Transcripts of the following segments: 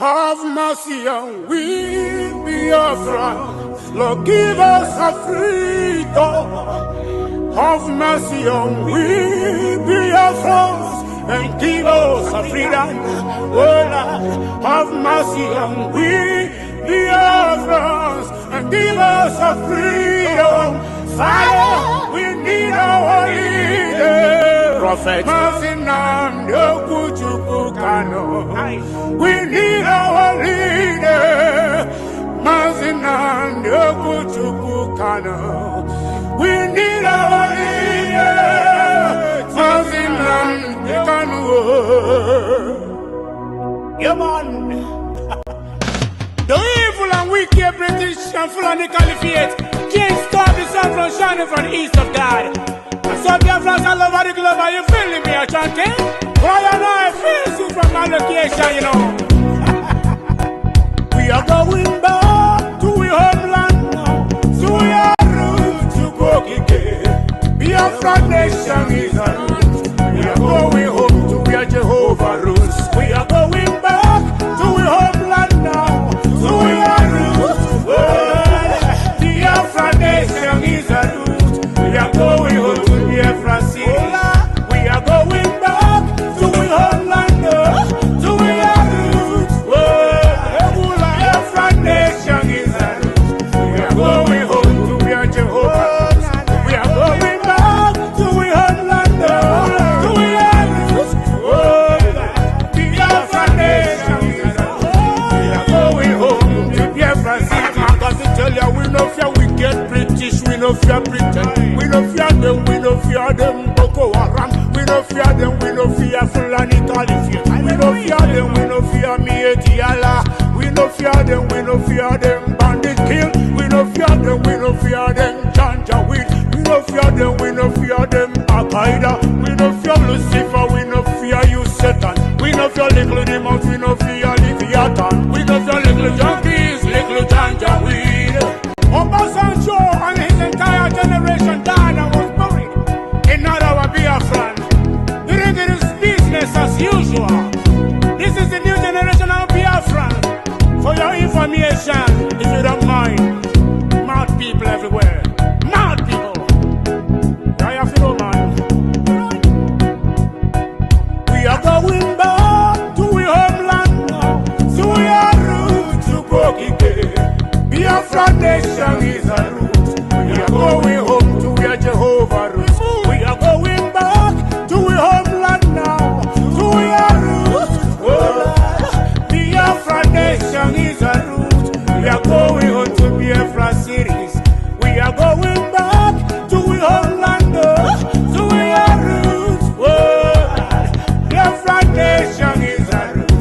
Have mercy on we, Biafra. Lord, give us a freedom. Have mercy on we, Biafra, and give us a freedom. Oh Lord, have mercy on we, Biafra, and give us a freedom. Father, we need our leader. Prophet Nnamdi, Kanu. We need our leader. Nnamdi, Kanu. We need our leader. Nnamdi, Kanu. Yeah, man. The evil and wicked British and Fulani Caliphate can't stop the sun from shining from the east of God. So Biafrans all over the globe, are you feeling me, chanting? Why and I feel you from my location, you know. We are going back to our homeland now, to our roots to go again. Biafra nation is a root. We are going home to where Jehovah rules. We are going back to our homeland now, to our roots. Biafra nation is a root. We are going home to Biafra city. We are going back to our homeland, to our roots. Biafra nation is a root. We are going home to where Jehovah. We are going back to our homeland, to our roots. Biafra nation is a root. We are going home to Biafra city. I got to tell you, we no fear wicked British, we no fear Britain. We no fear them, Boko Haram. We no fear them, we no fear Fulani Caliphate. We no fear them, we no fear Mietiala. We no fear them, bandit kill. We no fear them, Janjaweed. We no fear them, Al-Qaeda. We no fear Lucifer, we no fear you Satan. We no fear little demons, we no fear Leviathan. We no fear little junkies, little Janjaweed. Obasanjo and his entire generation died and was buried. Our Biafran. It is business as usual. This is the new generation of Biafran. For your information, if you don't mind, mad people everywhere. Mad people. I have to know, man. We are going back to our homeland now, to our roots to go again. Biafra nation is a root. We are going home to where Jehovah rules. We are going back to our homeland now, to our roots. Biafra nation is a root. We are going home to Biafra cities. We are going back to our homeland, to our roots. Biafra nation is a root.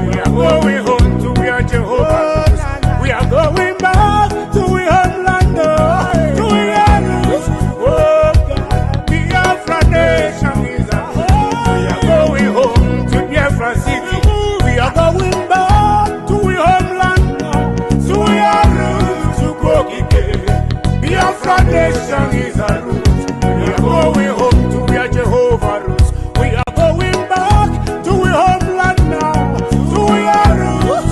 We are going home to where Jehovah rules. We are going back to our homeland, to our roots. Biafra nation is a root. We are going home to Biafra city. We are going back to our homeland now, to our roots to go again. Biafra nation is a root. We are going home to where Jehovah rules. We are going back to our homeland now, to our roots.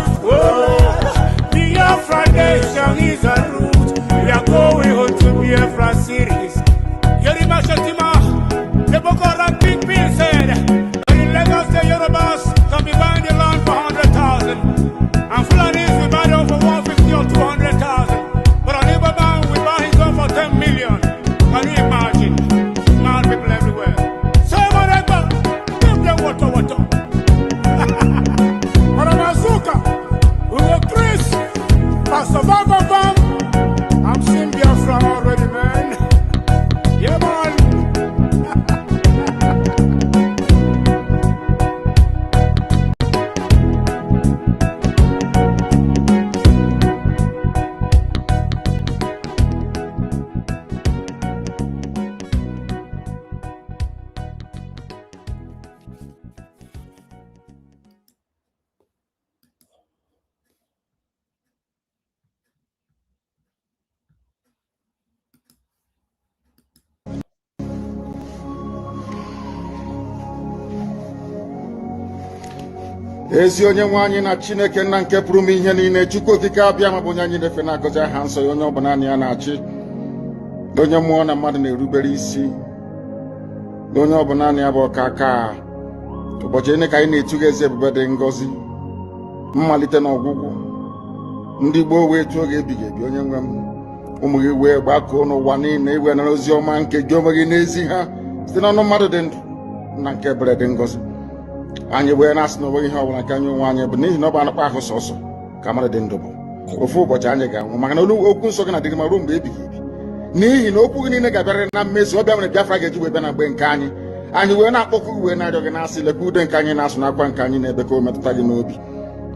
Biafra nation is a root. We are going home to Biafra cities. Yerima Shatima, the Boko Haram Big Bill said, when in Lagos the Yorubas can be buying the land for 100,000, and Fulanis we buy them for 150 or 200,000, but on Ibadan we buy his own for 10 million. Can you imagine? Mad people everywhere. So when I go, give them water. Paramazuka, we will Chris, Pastor Bam. I'm seeing Biafra already, man. Yeah, man. ezi onye nwe anyị na Chineke nna nke pụrụ m ihe niile, Chukwu okike abịa ma bụ onye anyị na-efe na-agọzi aha nsọ ya, onye ọbụla naanị ya na-achị, onye mmụọ na mmadụ na-erubere isi, onye ọbụla naanị ya bụ ọka aka. Ụbọchị ene ka anyị na-etuga eze ebube dị ngọzi, mmalite na ọgwụgwụ, ndị gboo wee tụọ oge ebighị ebi. Onye nwe m, ụmụ gị wee gbakọọ n'ụwa niile iwe nara ozi ọma nke gị onwe gị n'ezi ha site n'ọnụ mmadụ dị ndụ na nke ebere dị ngọzi. Anyị wee na-asị na onweghị ihe ọbụla nke anyị onwe anyị bụ n'ihi na ọ bụ anakpa ahụ sọsọ ka mmadụ dị ndụ bụ. Ofu ụbọchị anyị ga-anwụ, maka na okwu nsọ gị na-adịrị ma ruo mgbe ebighị ebi, n'ihi na okwu gị niile ga-abịarịrị na mmezu. Ọbịa mere Biafra ga-eji wee bịa na mgbe nke anyị. Anyị wee na-akpọkụ wee na-arịọ gị na-asị, lekwa ude nke anyị na-asụ n'akwa nke anyị na-ebe ka o metụta gị n'obi.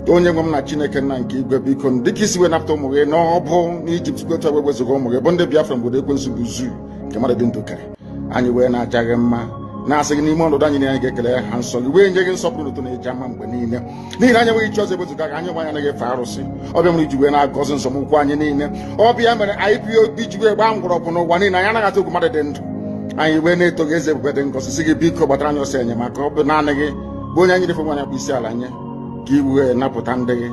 Onye nwe m na Chineke nna nke igwe, biko dịka isi wee napụta ụmụ gị n'ọbụ n'Ijipt, gotu ọgbe wezuga ụmụ gị bụ ndị Biafra mgbodo ekwensu bụ zuu nke mmadụ dị ndụ kere. Anyị wee na-aja gị mma, na-asị gị n'ime ọnọdụ anyị na anyị ga-ekele ha nsọ gị, wee nye gị nsọpụrụ n'ụtọ na-eji ama mgbe niile, n'ihi na anyị enweghị chi ọzọ ewezuga gị. Anyị nwe anyị anaghị efe arụsị. Ọbịa mere iji wee na-agọzi nzọmụkwụ anyị niile. Ọbịa mere IPOB ji wee gbaa mgbọrọgwụ n'ụwa niile. Anyị anaghị atụ egwu mmadụ dị ndụ. Anyị wee na-eto gị eze ebube dị ngọzi, sị gị biko gbatara anyị ọsọ enyemaka. Ọ bụ naanị gị bụ onye anyị refe nwanyị bụ isi ala nye ka i wee napụta ndị gị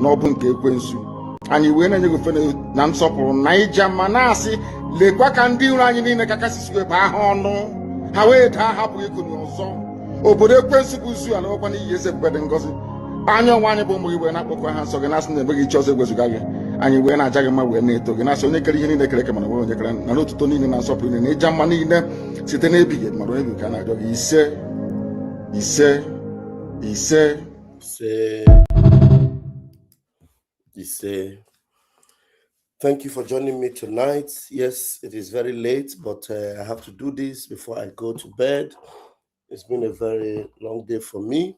n'ọbụ nke ekwensu. Anyị wee na-enye gị ofe na nsọpụrụ na ija mma, na-asị lekwa ka ndị iro anyị niile ka kasị wee baa ha ọnụ, ha wee daa hapụ ikonye ọzọ. Obodo ekwensu bụ zu ala nwekwa n'ihi eze ebube dị ngọzi. Anyị ọnwa anyị bụ ụmụ gị wee na-akpọkọ ha nsọ gị, na-asị na enweghị chi ọzọ egwezuga gị. Anyị wee na-aja gị mma, wee na-eto gị, na-asị onye kere ihe niile kere eke mana nwe onye kere na n'otuto niile na nsọpụrụ niile na ịja mma niile site n'ebighị ebi, mara onye bi ka a na-arịọ gị. Ise ise ise ise ise. Thank you for joining me tonight. Yes, it is very late, but I have to do this before I go to bed. It's been a very long day for me.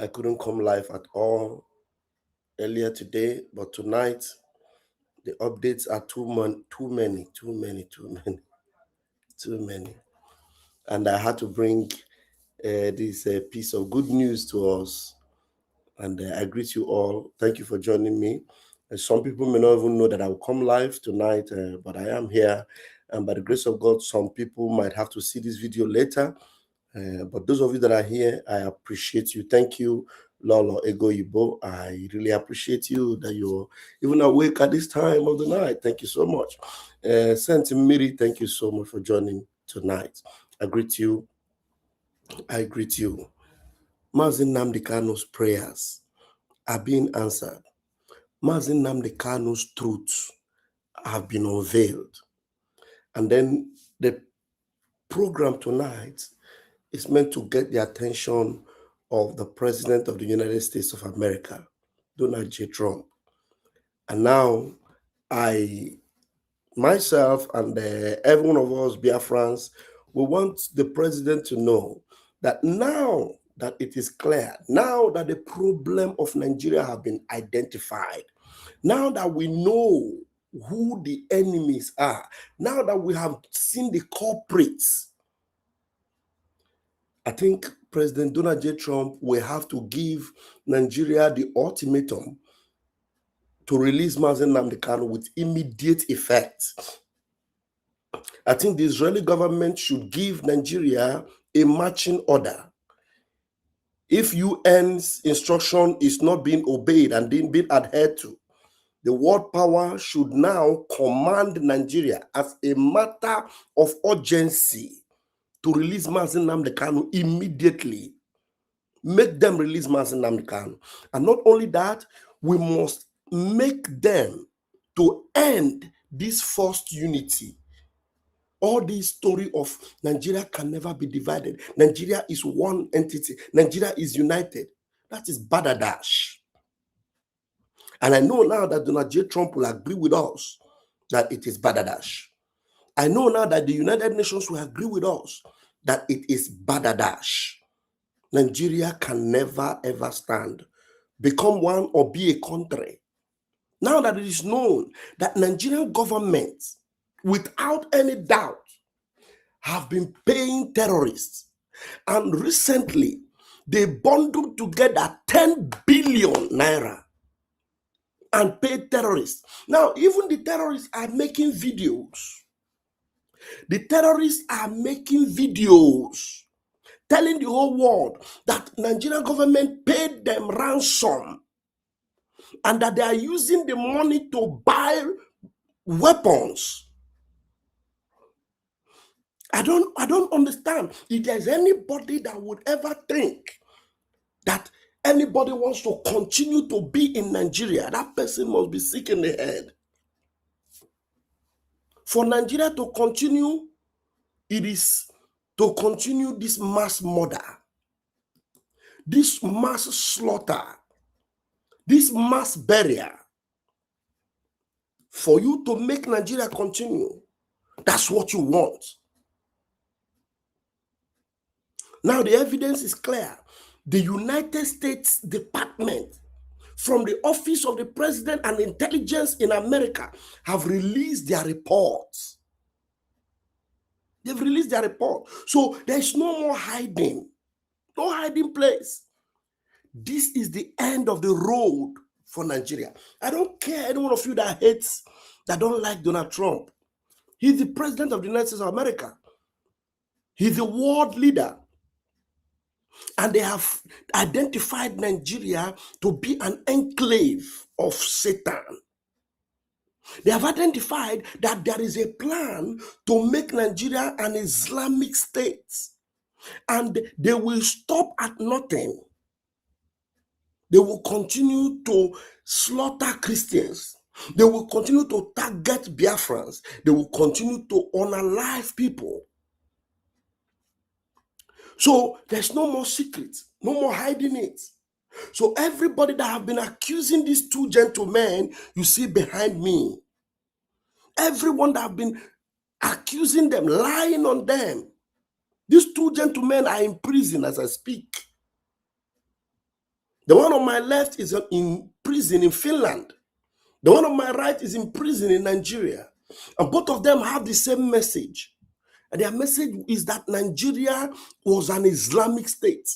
I couldn't come live at all earlier today, but tonight the updates are too many. And I had to bring this piece of good news to us. And I greet you all. Thank you for joining me. Some people may not even know that I will come live tonight, but I am here. And by the grace of God, some people might have to see this video later. But those of you that are here, I appreciate you. Thank you, Lolo Ego Ibo. I really appreciate you that you're even awake at this time of the night. Thank you so much. Saint Miri, thank you so much for joining tonight. I greet you. Mazi Nnamdi Kanu's prayers are being answered. Mazi Nnamdi Kanu's truths have been unveiled. And then the program tonight is meant to get the attention of the President of the United States of America, Donald J. Trump. And now myself and every one of us Biafrans, we want the President to know that now that it is clear, now that the problem of Nigeria have been identified, now that we know who the enemies are, now that we have seen the culprits, I think President Donald J. Trump will have to give Nigeria the ultimatum to release Mazi Nnamdi Kanu with immediate effect. I think the Israeli government should give Nigeria a marching order. If UN's instruction is not being obeyed and being adhered to, the world power should now command Nigeria as a matter of urgency to release Mazi Nnamdi Kanu immediately. Make them release Mazi Nnamdi Kanu. And not only that, we must make them to end this forced unity. All this story of Nigeria can never be divided. Nigeria is one entity. Nigeria is united. That is badadash. And I know now that Donald J. Trump will agree with us that it is badadash. I know now that the United Nations will agree with us that it is badadash. Nigeria can never ever stand, become one or be a country. Now that it is known that Nigerian government, without any doubt, have been paying terrorists. And recently, they bundled together 10 billion naira and paid terrorists. Now, even the terrorists are making videos. The terrorists are making videos telling the whole world that Nigerian government paid them ransom and that they are using the money to buy weapons. I don't understand. If there's anybody that would ever think that anybody wants to continue to be in Nigeria, that person must be sick in the head. For Nigeria to continue, it is to continue this mass murder, this mass slaughter, this mass burial. For you to make Nigeria continue, that's what you want. Now the evidence is clear. The United States Department, from the Office of the President and Intelligence in America, have released their reports. They've released their report. So there's no more hiding. No hiding place. This is the end of the road for Nigeria. I don't care any one of you that hates, that don't like Donald Trump. He's the president of the United States of America. He's the world leader. And they have identified Nigeria to be an enclave of Satan. They have identified that there is a plan to make Nigeria an Islamic state. And they will stop at nothing. They will continue to slaughter Christians. They will continue to target Biafrans. They will continue to unalive people. So there's no more secret, no more hiding it. So everybody that have been accusing these two gentlemen you see behind me, everyone that have been accusing them, lying on them, these two gentlemen are in prison as I speak. The one on my left is in prison in Finland. The one on my right is in prison in Nigeria. And both of them have the same message. And their message is that Nigeria was an Islamic state.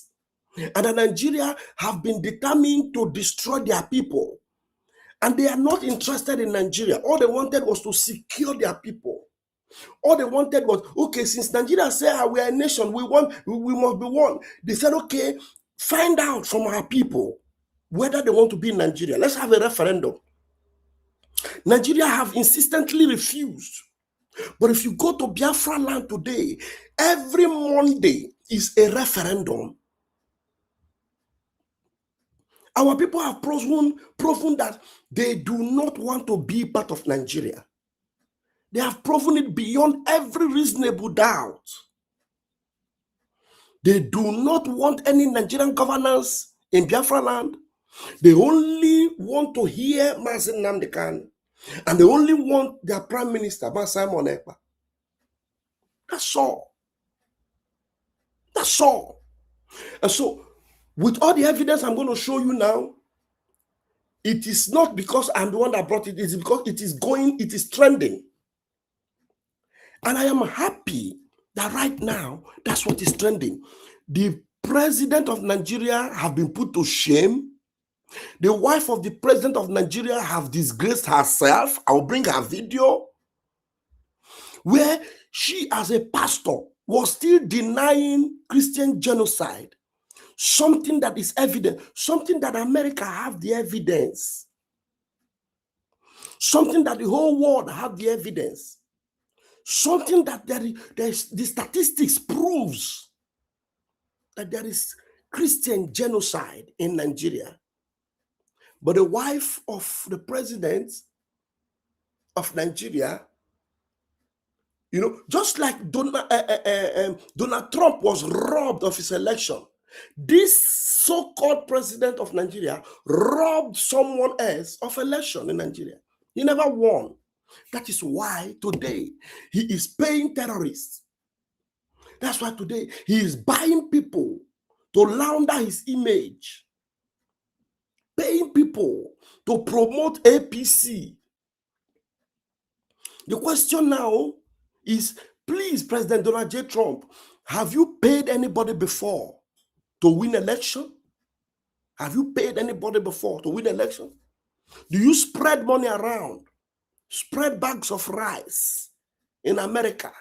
And that Nigeria have been determined to destroy their people. And they are not interested in Nigeria. All they wanted was to secure their people. All they wanted was, okay, since Nigeria said we are a nation, we must be one. They said, okay, find out from our people whether they want to be in Nigeria. Let's have a referendum. Nigeria have insistently refused. But if you go to Biafra land today, every Monday is a referendum. Our people have proven that they do not want to be part of Nigeria. They have proven it beyond every reasonable doubt. They do not want any Nigerian governance in Biafra land. They only want to hear Nnamdi Kanu. And they only want their Prime Minister, Simon Ekpa. That's all. That's all. And so, with all the evidence I'm going to show you now, it is not because I'm the one that brought it, it's because it is trending. And I am happy that right now, that's what is trending. The president of Nigeria have been put to shame. The wife of the president of Nigeria have disgraced herself. I will bring her video where she, as a pastor, was still denying Christian genocide. Something that is evident, something that America have the evidence, something that the whole world have the evidence, something that the statistics proves that there is Christian genocide in Nigeria. But the wife of the president of Nigeria, just like Donald Trump was robbed of his election, this so-called president of Nigeria robbed someone else of election in Nigeria. He never won. That is why today he is paying terrorists. That's why today he is buying people to launder his image, paying people to promote APC. The question now is, please, President Donald J. Trump, have you paid anybody before to win election? Have you paid anybody before to win election? Do you spread money around? Spread bags of rice in America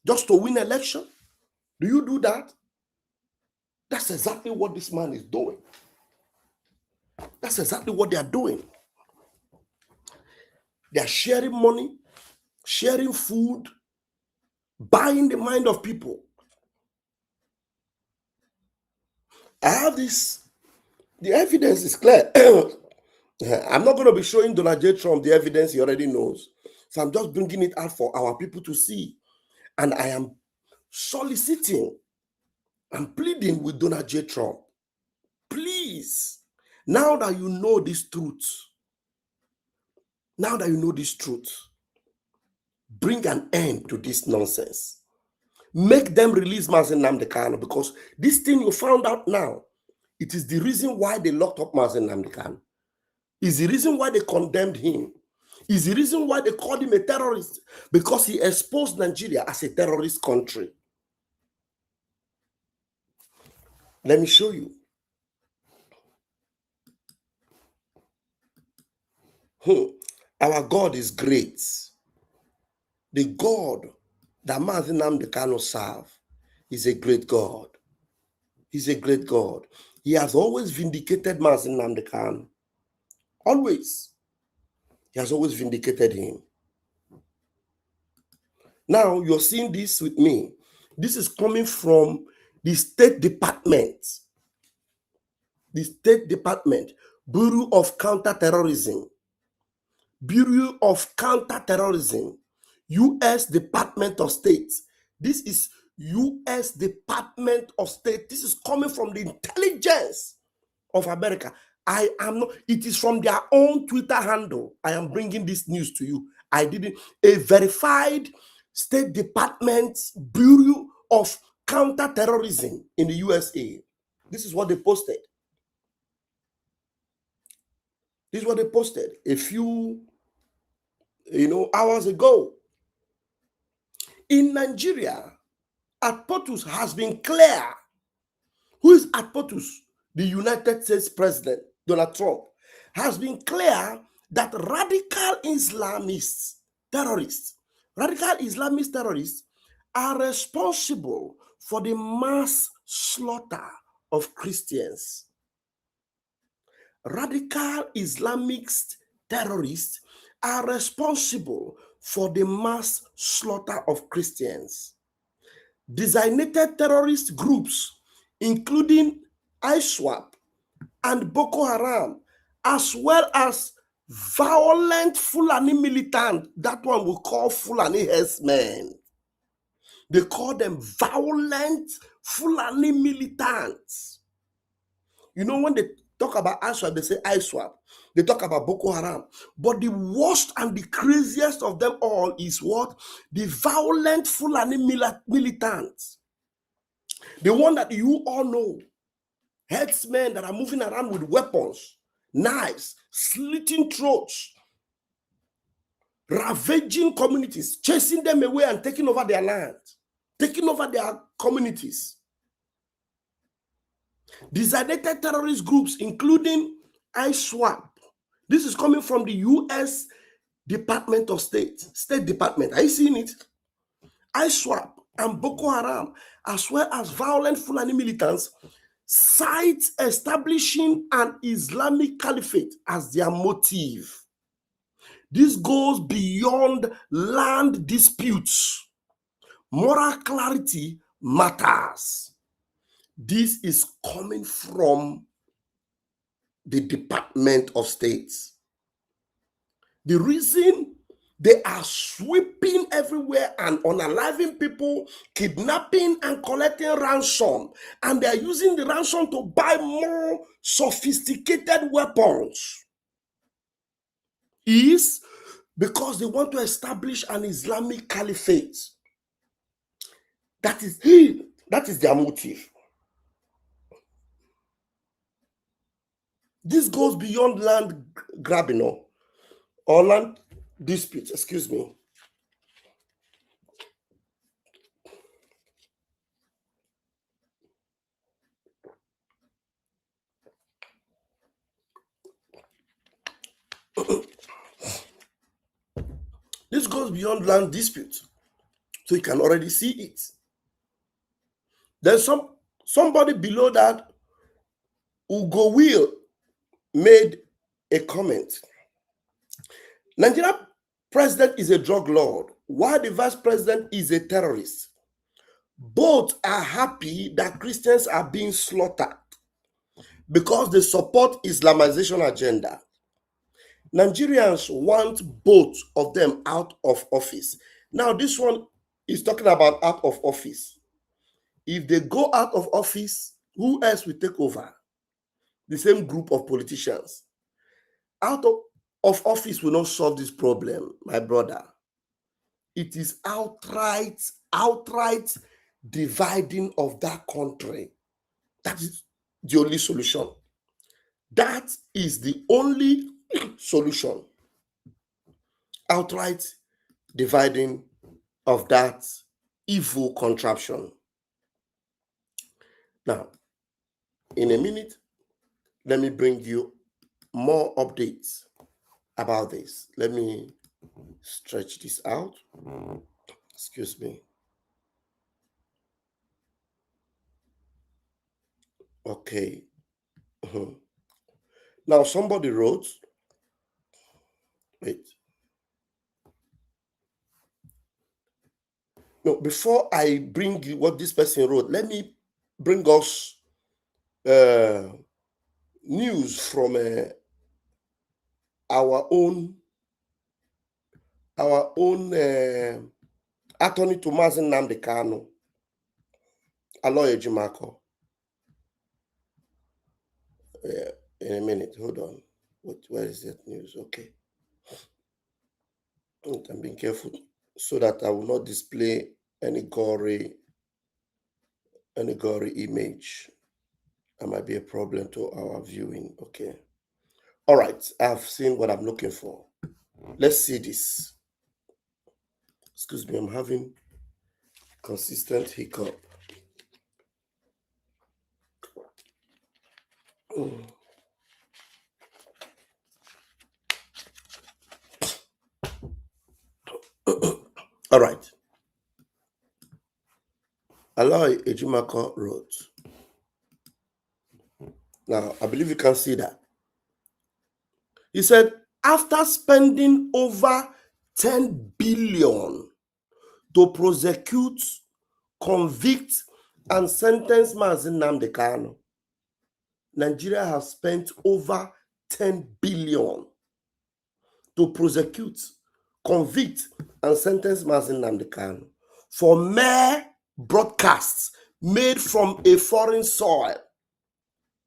just to win election? Do you do that? That's exactly what this man is doing. That's exactly what they are doing. They are sharing money, sharing food, buying the mind of people. I have this, the evidence is clear. I'm not going to be showing Donald J. Trump the evidence he already knows. So I'm just bringing it out for our people to see. And I am soliciting and pleading with Donald J. Trump. Please, now that you know this truth, bring an end to this nonsense. Make them release Nnamdi Kanu, because this thing you found out now, it is the reason why they locked up Nnamdi Kanu. Is the reason why they condemned him. Is the reason why they called him a terrorist, because he exposed Nigeria as a terrorist country. Let me show you. Our God is great. The God that Nnamdi Kanu serve is a great God. He's a great God. He has always vindicated Nnamdi Kanu. Always. He has always vindicated him. Now you're seeing this with me. This is coming from the State Department. The State Department, Bureau of Counterterrorism. Bureau of Counterterrorism. U.S. Department of State. This is U.S. Department of State. This is coming from the intelligence of America. I am not, it is from their own Twitter handle. I am bringing this news to you. I didn't, a verified State Department Bureau of Counterterrorism in the USA. This is what they posted. This is what they posted a few, hours ago. In Nigeria, Atpotus has been clear. Who is Atpotus? The United States President, Donald Trump, has been clear that radical Islamist terrorists are responsible for the mass slaughter of Christians. Radical Islamist terrorists are responsible for the mass slaughter of Christians. Designated terrorist groups, including ISWAP and Boko Haram, as well as violent Fulani militant, that one we call Fulani herdsmen. They call them violent Fulani militants. When they talk about ISWAP, they say ISWAP. They talk about Boko Haram. But the worst and the craziest of them all is what? The violent Fulani militants. The one that you all know. Headsmen that are moving around with weapons, knives, slitting throats, ravaging communities, chasing them away and taking over their land, taking over their communities. Designated terrorist groups, including ISWAP. This is coming from the U.S. Department of State Department. Are you seeing it? ISWAP and Boko Haram, as well as violent Fulani militants, cite establishing an Islamic caliphate as their motive. This goes beyond land disputes. Moral clarity matters. This is coming from the Department of State. The reason they are sweeping everywhere and unaliving people, kidnapping and collecting ransom, and they are using the ransom to buy more sophisticated weapons, is because they want to establish an Islamic caliphate. That is their motive. This goes beyond land grabbing or land disputes, excuse me. This goes beyond land disputes. So you can already see it. There's somebody below that, Ugo Will, made a comment. Nigeria president is a drug lord, while the vice president is a terrorist. Both are happy that Christians are being slaughtered because they support Islamization agenda. Nigerians want both of them out of office. Now, this one is talking about out of office. If they go out of office, who else will take over? The same group of politicians. Out of office will not solve this problem, my brother. It is outright dividing of that country. That is the only solution. That is the only solution. Outright dividing of that evil contraption. Now, in a minute, let me bring you more updates about this. Let me stretch this out. Excuse me. Okay. Now, somebody wrote, wait. No, before I bring you what this person wrote, let me bring us news from our own attorney to Nnamdi Kanu, Aloy Ejimako. In a minute, hold on. Where is that news? Okay. I'm being careful so that I will not display any gory image. That might be a problem to our viewing. Okay. All right. I've seen what I'm looking for. Let's see this. Excuse me, I'm having consistent hiccup. All right. Aloy Ejimako wrote. Now, I believe you can see that. He said, after spending over 10 billion to prosecute, convict, and sentence Nnamdi Kanu, Nigeria has spent over 10 billion to prosecute, convict, and sentence Nnamdi Kanu for mere broadcasts made from a foreign soil.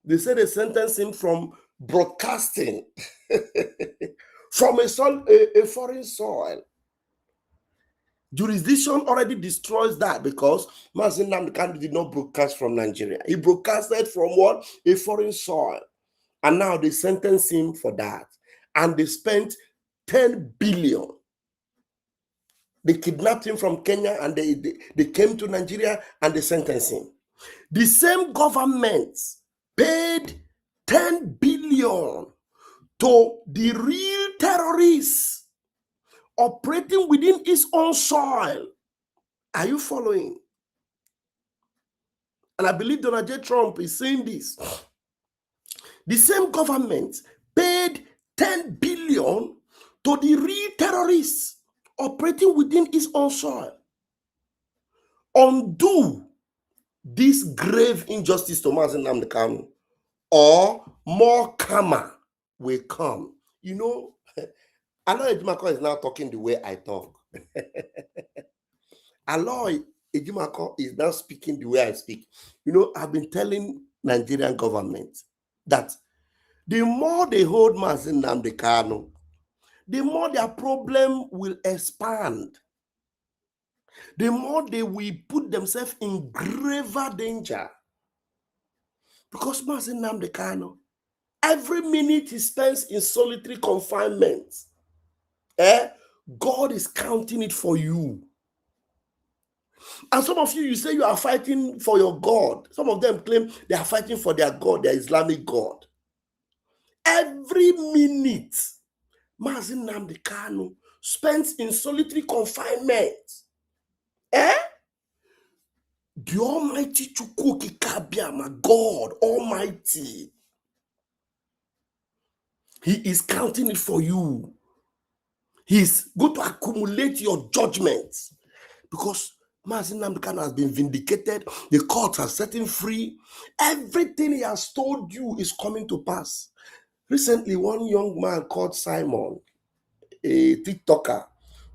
They said they sentenced him from broadcasting from a foreign soil. Jurisdiction already destroys that because Nnamdi Kanu did not broadcast from Nigeria. He broadcasted from what? A foreign soil. And now they sentenced him for that. And they spent 10 billion. They kidnapped him from Kenya and they came to Nigeria and they sentenced him. The same government paid 10 billion to the real terrorists operating within its own soil. Are you following? And I believe Donald J. Trump is saying this. The same government paid 10 billion to the real terrorists operating within its own soil. Undo this grave injustice to Nnamdi Kanu, or more karma will come. You know, Aloy Ejimako is now talking the way I talk. Aloy Ejimako is now speaking the way I speak. You know, I've been telling Nigerian government that the more they hold Nnamdi Kanu, the more their problem will expand. The more they will put themselves in graver danger. Because Nnamdi Kanu, every minute he spends in solitary confinement, God is counting it for you. And some of you, you say you are fighting for your God. Some of them claim they are fighting for their God, their Islamic God. Every minute, Nnamdi Kanu spends in solitary confinement. The Almighty Chukwuki Kabia, my God Almighty, He is counting it for you. He's going to accumulate your judgments because Mazi Nnamdi Kanu has been vindicated. The court has set him free. Everything he has told you is coming to pass. Recently, one young man called Simon, a TikToker,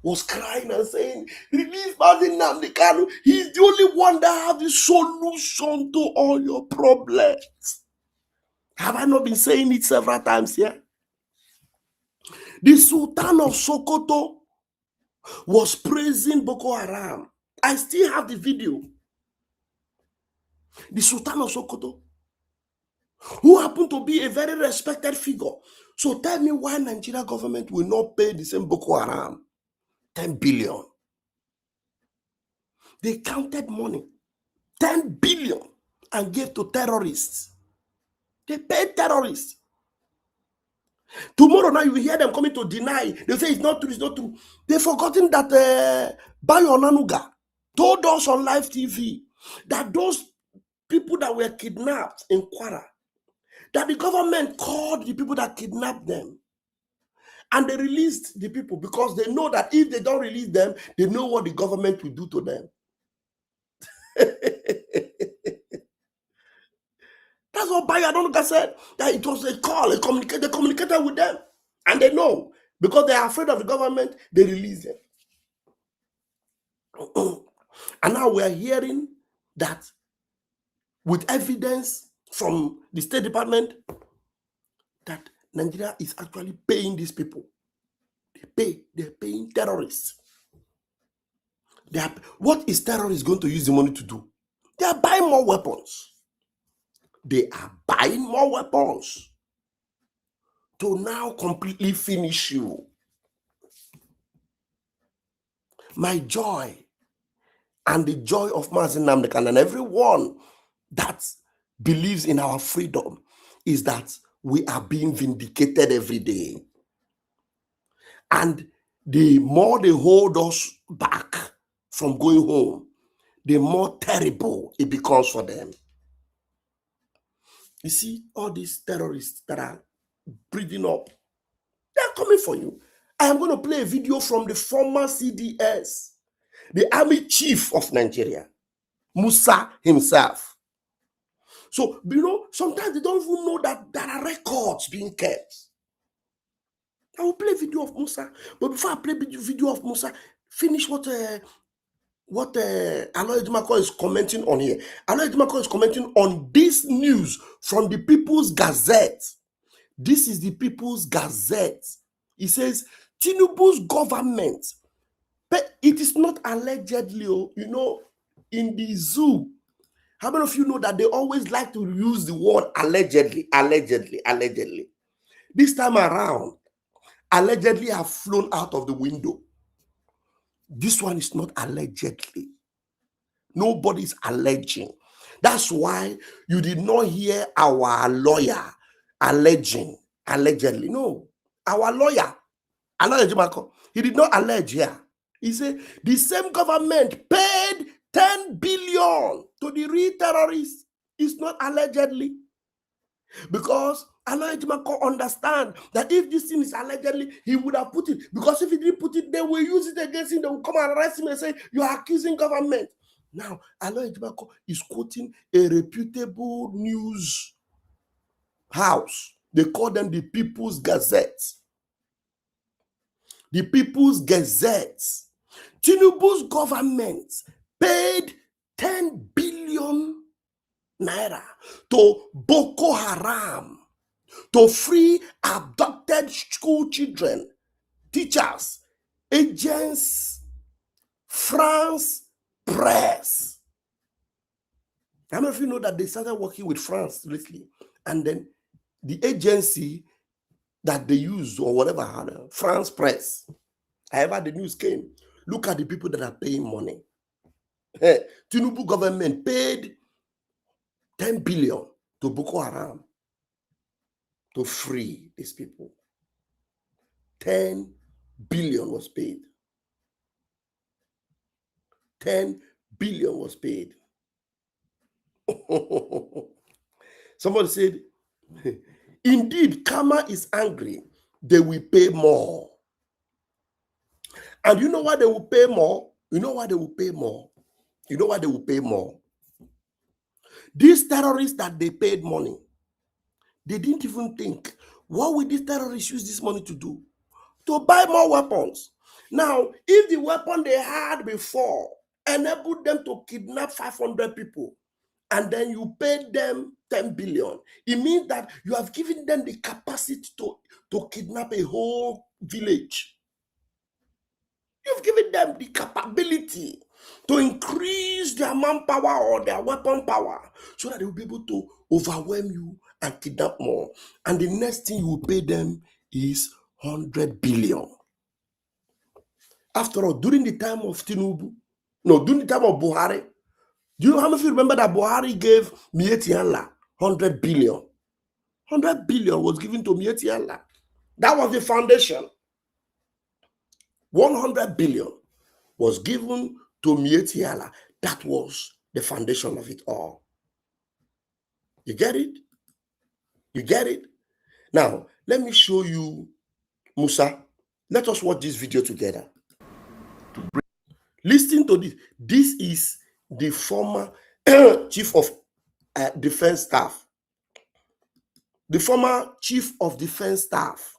was crying and saying, release Mazi Nnamdi Kanu. He's the only one that has the solution to all your problems. Have I not been saying it several times here? The Sultan of Sokoto was praising Boko Haram. I still have the video. The Sultan of Sokoto, who happened to be a very respected figure. So tell me why Nigeria government will not pay the same Boko Haram 10 billion. They counted money, 10 billion, and gave to terrorists. They paid terrorists. Tomorrow now you will hear them coming to deny. They say it's not true, it's not true. They've forgotten that Bayo Onanuga told us on live TV that those people that were kidnapped in Kwara, that the government called the people that kidnapped them and they released the people because they know that if they don't release them, they know what the government will do to them. That's what Bayo Onanuga said, that it was a call, they communicated with them, and they know because they are afraid of the government, they release them. And now we are hearing that with evidence from the State Department that Nigeria is actually paying these people. They're paying terrorists. What is terrorists going to use the money to do? They are buying more weapons. They are buying more weapons to now completely finish you. My joy and the joy of Mazi Nnamdi Kanu and everyone that believes in our freedom is that we are being vindicated every day. And the more they hold us back from going home, the more terrible it becomes for them. You see, all these terrorists that are breathing up, they're coming for you. I am going to play a video from the former CDS, the army chief of Nigeria, Musa himself. So, sometimes they don't even know that there are records being kept. I will play video of Musa, but before I play video of Musa, finish what Aloy Ejimakor is commenting on here. Aloy Ejimakor is commenting on this news from the People's Gazette. This is the People's Gazette. He says, Tinubu's government, but it is not allegedly, in the zoo. How many of you know that they always like to use the word allegedly? This time around, allegedly have flown out of the window. This one is not allegedly. Nobody's alleging. That's why you did not hear our lawyer alleging, allegedly. No, our lawyer, Aloy Ejimakor, he did not allege here. He said the same government paid 10 billion to the real terrorists. It's not allegedly. Because Aloy Ejimakor understand that if this thing is allegedly, he would have put it. Because if he didn't put it, they will use it against him. They will come and arrest him and say, you are accusing government. Now, Aloy Ejimakor is quoting a reputable news house. They call them the People's Gazette. The People's Gazette. Tinubu's government paid 10 billion naira to Boko Haram to free abducted school children, teachers, agents, France Press. How many of you know that they started working with France lately? And then the agency that they use or whatever, France Press, however the news came, look at the people that are paying money. Tinubu government paid 10 billion to Boko Haram to free these people. 10 billion was paid. 10 billion was paid. Somebody said, indeed, karma is angry. They will pay more. And you know why they will pay more? You know why they will pay more? You know why they will pay more? These terrorists that they paid money, they didn't even think, what will these terrorists use this money to do? To buy more weapons. Now, if the weapon they had before enabled them to kidnap 500 people, and then you paid them 10 billion, it means that you have given them the capacity to kidnap a whole village. You've given them the capability to increase their manpower or their weapon power so that they will be able to overwhelm you and kidnap more. And the next thing you will pay them is 100 billion. After all, during the time of Tinubu, during the time of Buhari, do you know how many of you remember that Buhari gave Mieti Allah 100 billion? 100 billion was given to Mieti Allah. That was the foundation. 100 billion was given to Mieti Allah. That was the foundation of it all. You get it? You get it? Now, let me show you, Musa. Let us watch this video together. Listen to this. This is the former chief of defense staff. The former chief of defense staff.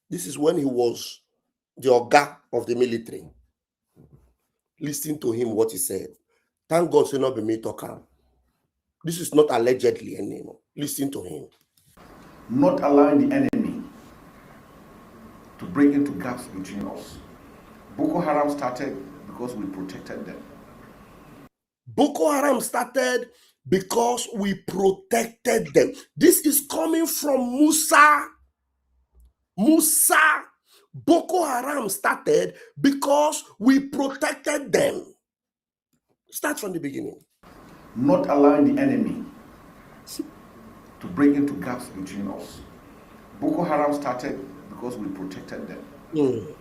This is when he was the Oga of the military. Listen to him, what he said. Thank God, so not be me talking. This is not allegedly anymore. Listen to him. Not allowing the enemy to break into gaps between us. Boko Haram started because we protected them. Boko Haram started because we protected them. This is coming from Musa. Musa. Boko Haram started because we protected them. Start from the beginning. Not allowing the enemy to break into gaps between us. Boko Haram started because we protected them.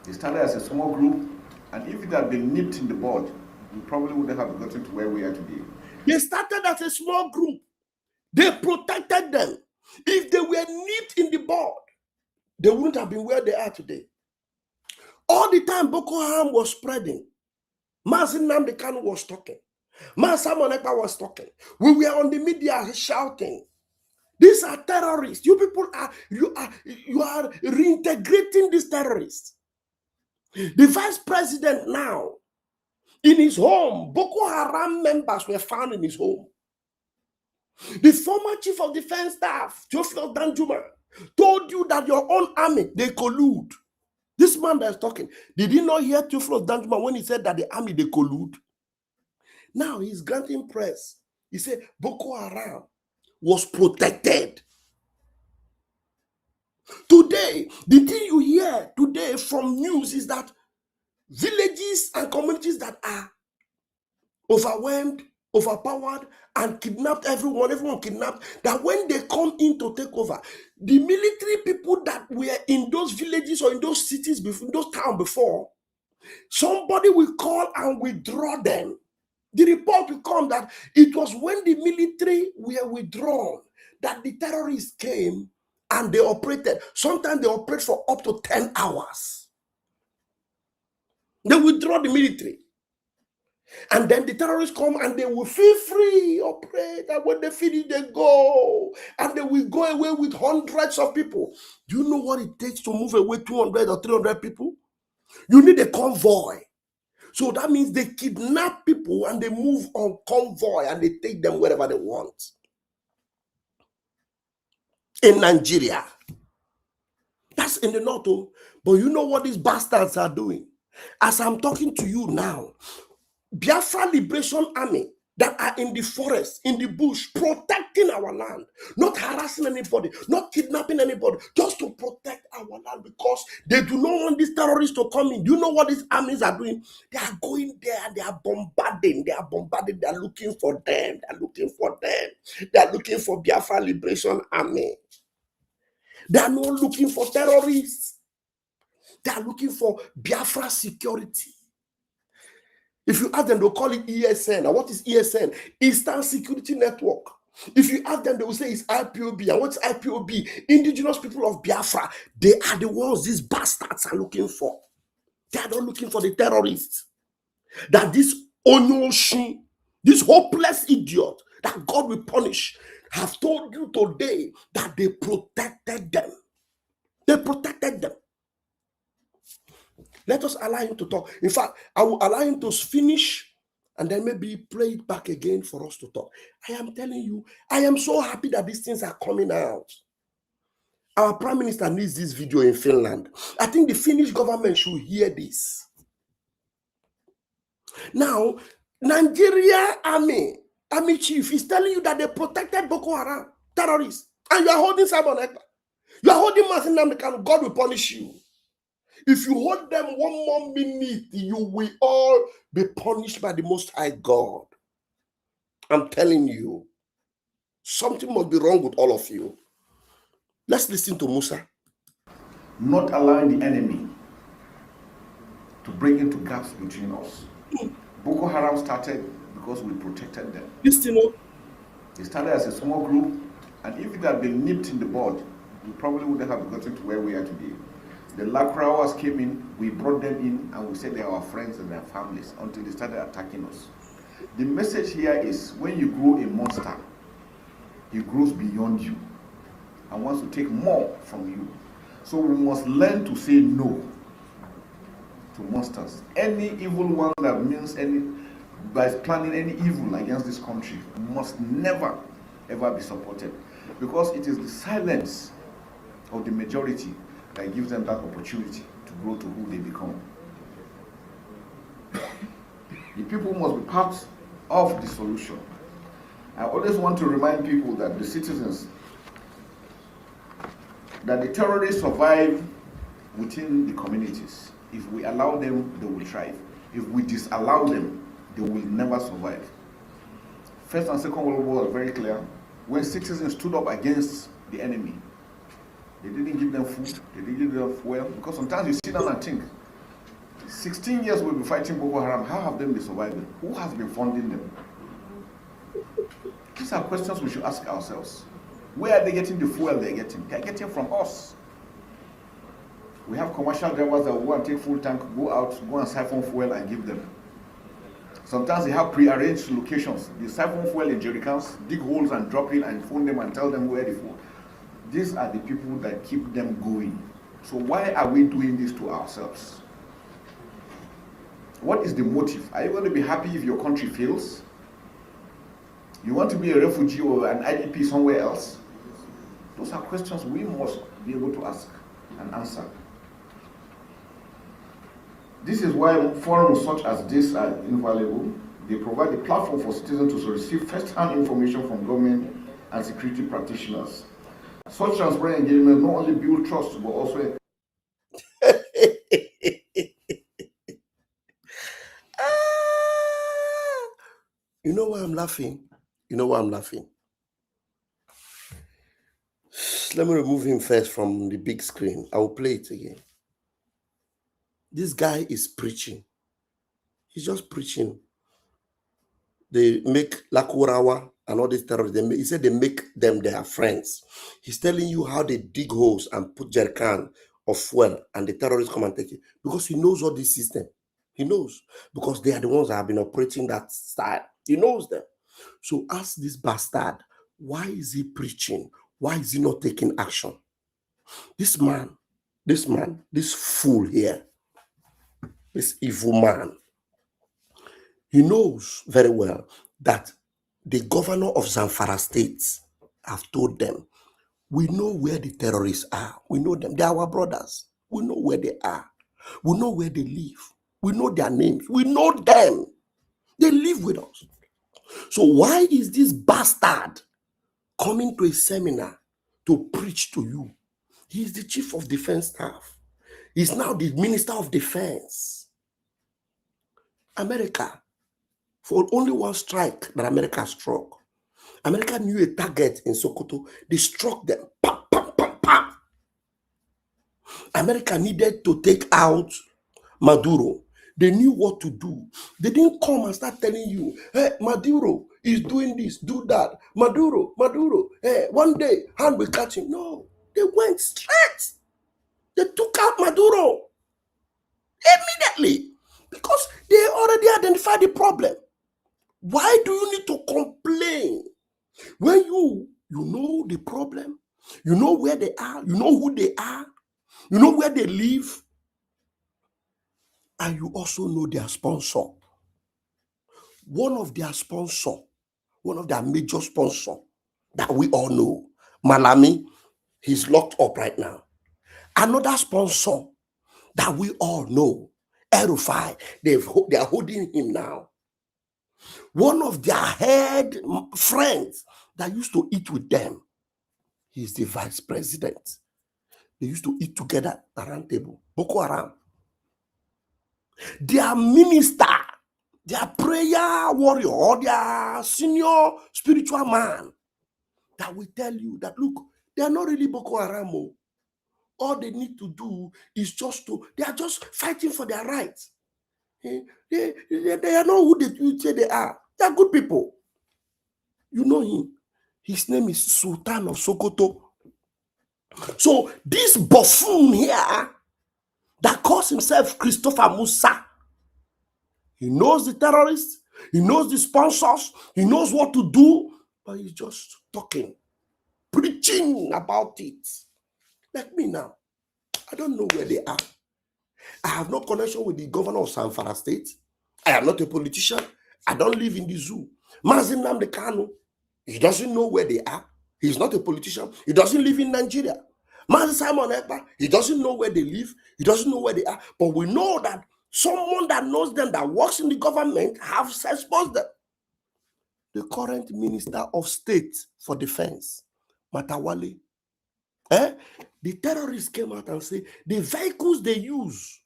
They started as a small group, and if it had been nipped in the bud, we probably wouldn't have gotten to where we are today. They started as a small group. They protected them. If they were nipped in the bud, they wouldn't have been where they are today. All the time Boko Haram was spreading, Nnamdi Kanu was talking. MNK was talking. We were on the media shouting, these are terrorists. You people you are reintegrating these terrorists. The vice president now, in his home, Boko Haram members were found in his home. The former chief of defense staff, Theophilus Danjuma, told you that your own army, they collude. This man that is talking, did he not hear Theophilus Danjuma when he said that the army, they collude? Now he's granting press. He said Boko Haram was protected. Today, the thing you hear today from news is that villages and communities that are overwhelmed, overpowered, and kidnapped, everyone kidnapped, that when they come in to take over, the military people that were in those villages or in those cities before, in those towns before, somebody will call and withdraw them. The report will come that it was when the military were withdrawn that the terrorists came and they operated. Sometimes they operate for up to 10 hours. They withdraw the military. And then the terrorists come and they will feel free, operate, and when they finish, they go. And they will go away with hundreds of people. Do you know what it takes to move away 200 or 300 people? You need a convoy. So that means they kidnap people and they move on convoy and they take them wherever they want. In Nigeria. That's in the north. But you know what these bastards are doing? As I'm talking to you now, Biafra Liberation Army that are in the forest, in the bush, protecting our land, not harassing anybody, not kidnapping anybody, just to protect our land because they do not want these terrorists to come in. Do you know what these armies are doing? They are going there and they are bombarding. They are looking for them. They are looking for them. They are looking for Biafra Liberation Army. They are not looking for terrorists. They are looking for Biafra security. If you ask them, they'll call it ESN. And what is ESN? Eastern Security Network. If you ask them, they will say it's IPOB. And what's IPOB? Indigenous people of Biafra. They are the ones these bastards are looking for. They are not looking for the terrorists. That this Onyoshi, this hopeless idiot that God will punish, have told you today that they protected them. They protected them. Let us allow him to talk. In fact, I will allow him to finish and then maybe play it back again for us to talk. I am telling you, I am so happy that these things are coming out. Our prime minister needs this video in Finland. I think the Finnish government should hear this. Now, Nigeria army chief is telling you that they protected Boko Haram terrorists, and you are holding Simon Ekpa. You are holding Nnamdi Kanu. God will punish you. If you hold them one more minute, you will all be punished by the Most High God. I'm telling you, something must be wrong with all of you. Let's listen to Musa. Not allowing the enemy to break into gaps between us. Boko Haram started because we protected them. Listen up. They started as a small group, and if it had been nipped in the bud, we probably wouldn't have gotten to where we are today. The Lakrawas came in, we brought them in, and we said they are our friends and their families until they started attacking us. The message here is, when you grow a monster, he grows beyond you and wants to take more from you. So we must learn to say no to monsters. Any evil one that means by planning any evil against this country must never ever be supported, because it is the silence of the majority that gives them that opportunity to grow to who they become. The people must be part of the solution. I always want to remind people that the citizens, that the terrorists survive within the communities. If we allow them, they will thrive. If we disallow them, they will never survive. First and Second World War was very clear. When citizens stood up against the enemy, they didn't give them food, they didn't give them fuel, because sometimes you sit down and think, 16 years we've been fighting Boko Haram, how have they been surviving? Who has been funding them? These are questions we should ask ourselves. Where are they getting the fuel they're getting? They're getting from us. We have commercial drivers that will go and take full tank, go out, go and siphon fuel and give them. Sometimes they have pre-arranged locations. They siphon fuel in jerrycans, dig holes and drop in and phone them and tell them where the fuel. These are the people that keep them going. So why are we doing this to ourselves? What is the motive? Are you going to be happy if your country fails? You want to be a refugee or an IDP somewhere else? Those are questions we must be able to ask and answer. This is why forums such as this are invaluable. They provide a platform for citizens to receive first-hand information from government and security practitioners. Such transparent engagement not only build trust, but also... You know why I'm laughing? You know why I'm laughing? Let me remove him first from the big screen. I will play it again. This guy is preaching. He's just preaching. They make Lakurawa and all these terrorists. He said they make them their friends. He's telling you how they dig holes and put jerrycan of fuel, and the terrorists come and take it. Because he knows all this system. He knows. Because they are the ones that have been operating that style. He knows them. So ask this bastard, why is he preaching? Why is he not taking action? This man, this fool here, this evil man, he knows very well that the governor of Zamfara State have told them, we know where the terrorists are. We know them. They are our brothers. We know where they are. We know where they live. We know their names. We know them. They live with us. So why is this bastard coming to a seminar to preach to you? He is the chief of defense staff. He's now the minister of defense. America, for only one strike that America struck, America knew a target in Sokoto. They struck them. Pam, pam, pam, pam. America needed to take out Maduro. They knew what to do. They didn't come and start telling you, hey, Maduro is doing this, do that. Maduro, hey, one day, hand will catch him. No, they went straight. They took out Maduro immediately because they already identified the problem. Why do you need to complain when you know the problem? You know where they are. You know who they are. You know where they live. And you also know their sponsor. One of their major sponsor that we all know, Malami, he's locked up right now. Another sponsor that we all know, El-Rufai, they are holding him now. One of their head friends that used to eat with them, he's the vice president. They used to eat together around table. Boko Haram. Their minister, their prayer warrior, or their senior spiritual man that will tell you that, look, they are not really Boko Haram. All they need to do is they are just fighting for their rights. They are not who they say they are. They are good people. You know him. His name is Sultan of Sokoto. So this buffoon here that calls himself Christopher Musa, he knows the terrorists, he knows the sponsors, he knows what to do, but he's just talking, preaching about it. Like me now, I don't know where they are. I have no connection with the governor of Zamfara State. I am not a politician. I don't live in the zoo. Nnamdi Kanu, he doesn't know where they are. He's not a politician. He doesn't live in Nigeria. Simon Ekpa, he doesn't know where they live. He doesn't know where they are. But we know that someone that knows them, that works in the government, has exposed them. The current Minister of State for Defense, Matawale, the terrorists came out and said the vehicles they use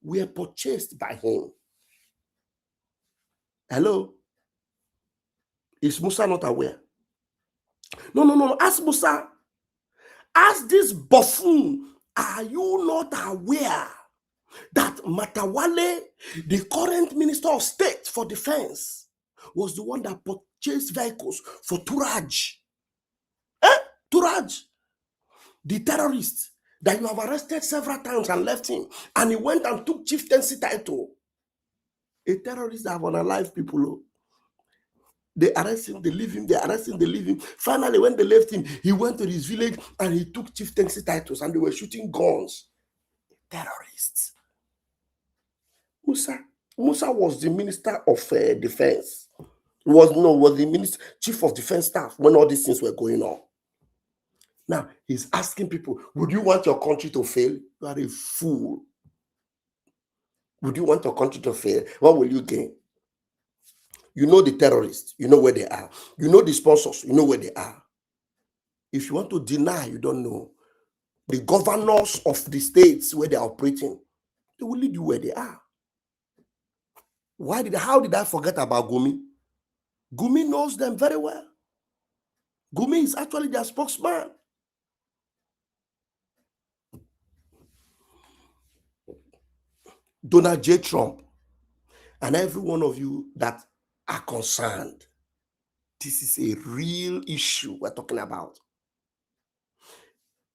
were purchased by him. Hello? Is Musa not aware? No. Ask Musa. Ask this buffoon, are you not aware that Matawale, the current Minister of State for Defense, was the one that purchased vehicles for Turaj? Turaj, the terrorist that you have arrested several times and left him, and he went and took chieftaincy title. A terrorist that have unalived people. They arrest him, they leave him, they arrest him, they leave him. Finally, when they left him, he went to his village and he took chieftaincy titles and they were shooting guns. Terrorists. Musa was the Minister of Defense. Was the Chief of Defense Staff when all these things were going on. Now, he's asking people, would you want your country to fail? You are a fool. Would you want your country to fail? What will you gain? You know the terrorists, you know where they are. You know the sponsors, you know where they are. If you want to deny, you don't know. The governors of the states where they are operating, they will lead you where they are. How did I forget about Gumi? Gumi knows them very well. Gumi is actually their spokesman. Donald J. Trump, and every one of you that are concerned, this is a real issue we're talking about.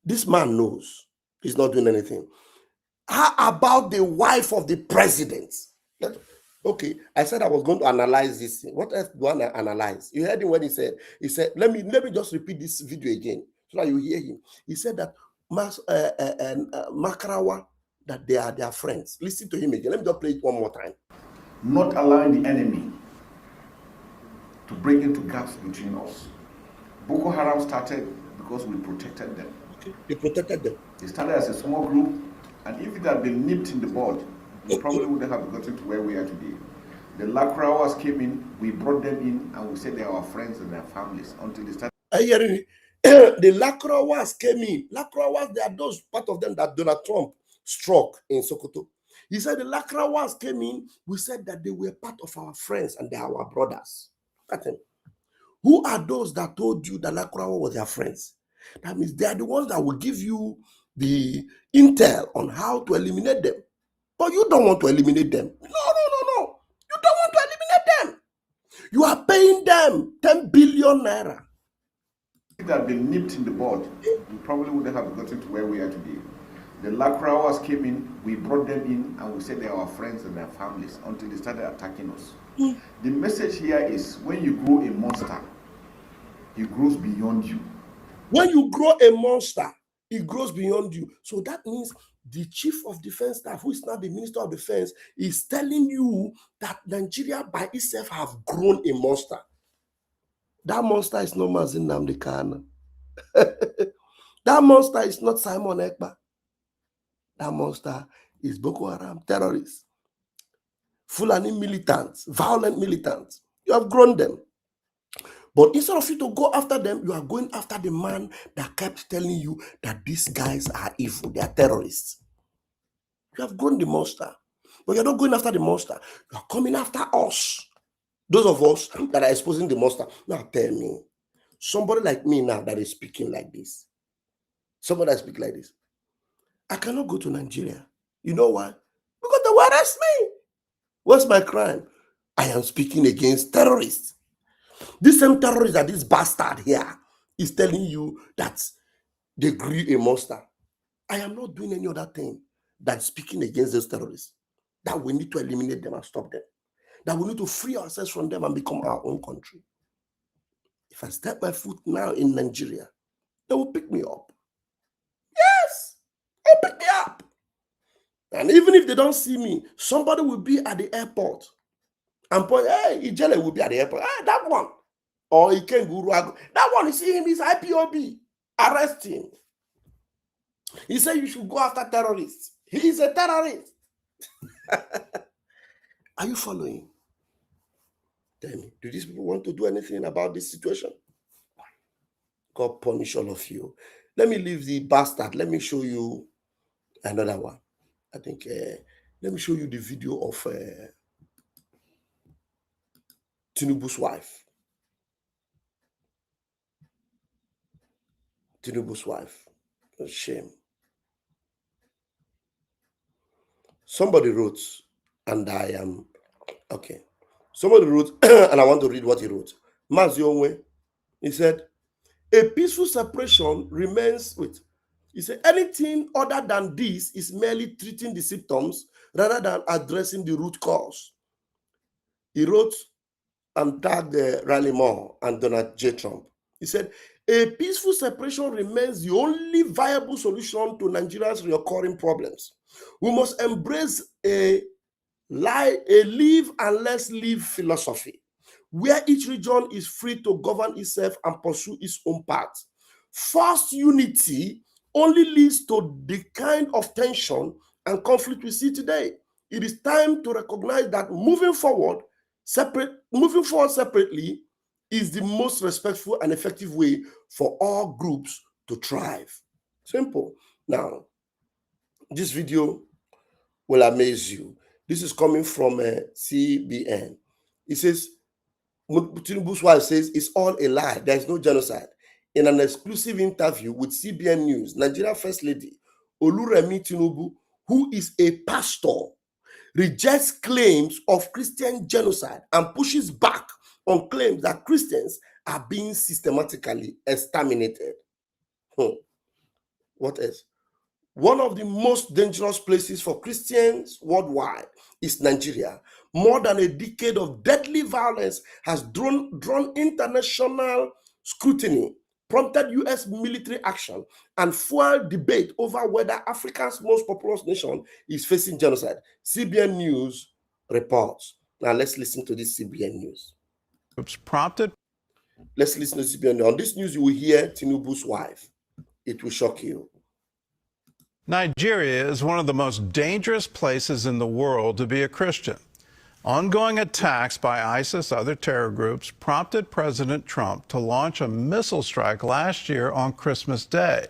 This man knows he's not doing anything. How about the wife of the president? Okay, I said I was going to analyze this thing. What else do I analyze? You heard him when he said, let me just repeat this video again so that you hear him. He said that Makarawa, that they are their friends. Listen to him again. Let me just play it one more time. Not allowing the enemy to break into gaps between us. Boko Haram started because we protected them. Okay. They protected them. They started as a small group, and if it had been nipped in the bud, we probably wouldn't have gotten to where we are today. The Lakrawas came in, we brought them in, and we said they are our friends and their families until they started. The Lakrawas came in. Lakrawas, they are those part of them that Donald Trump struck in Sokoto. He said the Lakrawas came in, we said that they were part of our friends and they are our brothers. Who are those that told you that Lakrawa were their friends? That means they are the ones that will give you the intel on how to eliminate them. But you don't want to eliminate them. No. You don't want to eliminate them. You are paying them 10 billion naira. If they had been nipped in the bud, we probably wouldn't have gotten to where we are today. The Lakrawas came in, we brought them in, and we said they are our friends and their families until they started attacking us. The message here is when you grow a monster, it grows beyond you. When you grow a monster, it grows beyond you. So that means the chief of defense staff, who is now the minister of defense, is telling you that Nigeria by itself have grown a monster. That monster is not Nnamdi Kanu. That monster is not Simon Ekpa. That monster is Boko Haram terrorists, Fulani militants, violent militants. You have grown them. But instead of you to go after them, you are going after the man that kept telling you that these guys are evil, they are terrorists. You have grown the monster. But you're not going after the monster. You are coming after us. Those of us that are exposing the monster. Now tell me, somebody like me now that is speaking like this, somebody that speaks like this, I cannot go to Nigeria. You know why? Because they will arrest me. What's my crime? I am speaking against terrorists. This same terrorist that this bastard here is telling you that they grew a monster. I am not doing any other thing than speaking against those terrorists. That we need to eliminate them and stop them. That we need to free ourselves from them and become our own country. If I step my foot now in Nigeria, they will pick me up. Yes, they'll pick me up. And even if they don't see me, somebody will be at the airport and point, hey, Ijele will be at the airport. Hey, that one. Or he can go, that one, you see him, he's IPOB. Arrest him. He said you should go after terrorists. He is a terrorist. Are you following? Tell me, do these people want to do anything about this situation? God punish all of you. Let me leave the bastard. Let me show you another one. I think, let me show you the video of Tinubu's wife. Tinubu's wife. A shame. Somebody wrote, and I am, okay. Somebody wrote, and I want to read what he wrote. Mazionwe, he said, a peaceful separation remains with, he said, anything other than this is merely treating the symptoms rather than addressing the root cause. He wrote and tagged Riley Moore and Donald J. Trump. He said, a peaceful separation remains the only viable solution to Nigeria's recurring problems. We must embrace a live and let's live philosophy, where each region is free to govern itself and pursue its own path. Forced unity only leads to the kind of tension and conflict we see today. It is time to recognize that moving forward separately is the most respectful and effective way for all groups to thrive. Simple. Now, this video will amaze you. This is coming from CBN. It says, Tinubu's wife says it's all a lie. There is no genocide. In an exclusive interview with CBN News, Nigeria First Lady Oluremi Tinubu, who is a pastor, rejects claims of Christian genocide and pushes back on claims that Christians are being systematically exterminated. What else? One of the most dangerous places for Christians worldwide is Nigeria. More than a decade of deadly violence has drawn international scrutiny, prompted U.S. military action, and fueled debate over whether Africa's most populous nation is facing genocide. CBN News reports. Now let's listen to this CBN News. Prompted. Let's listen to CBN News. On this news, you will hear Tinubu's wife. It will shock you. Nigeria is one of the most dangerous places in the world to be a Christian. Ongoing attacks by ISIS, other terror groups, prompted President Trump to launch a missile strike last year on Christmas Day.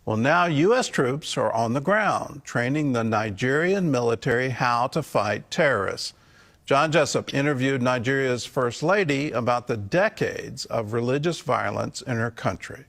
Well, now U.S. troops are on the ground, training the Nigerian military how to fight terrorists. John Jessup interviewed Nigeria's First Lady about the decades of religious violence in her country.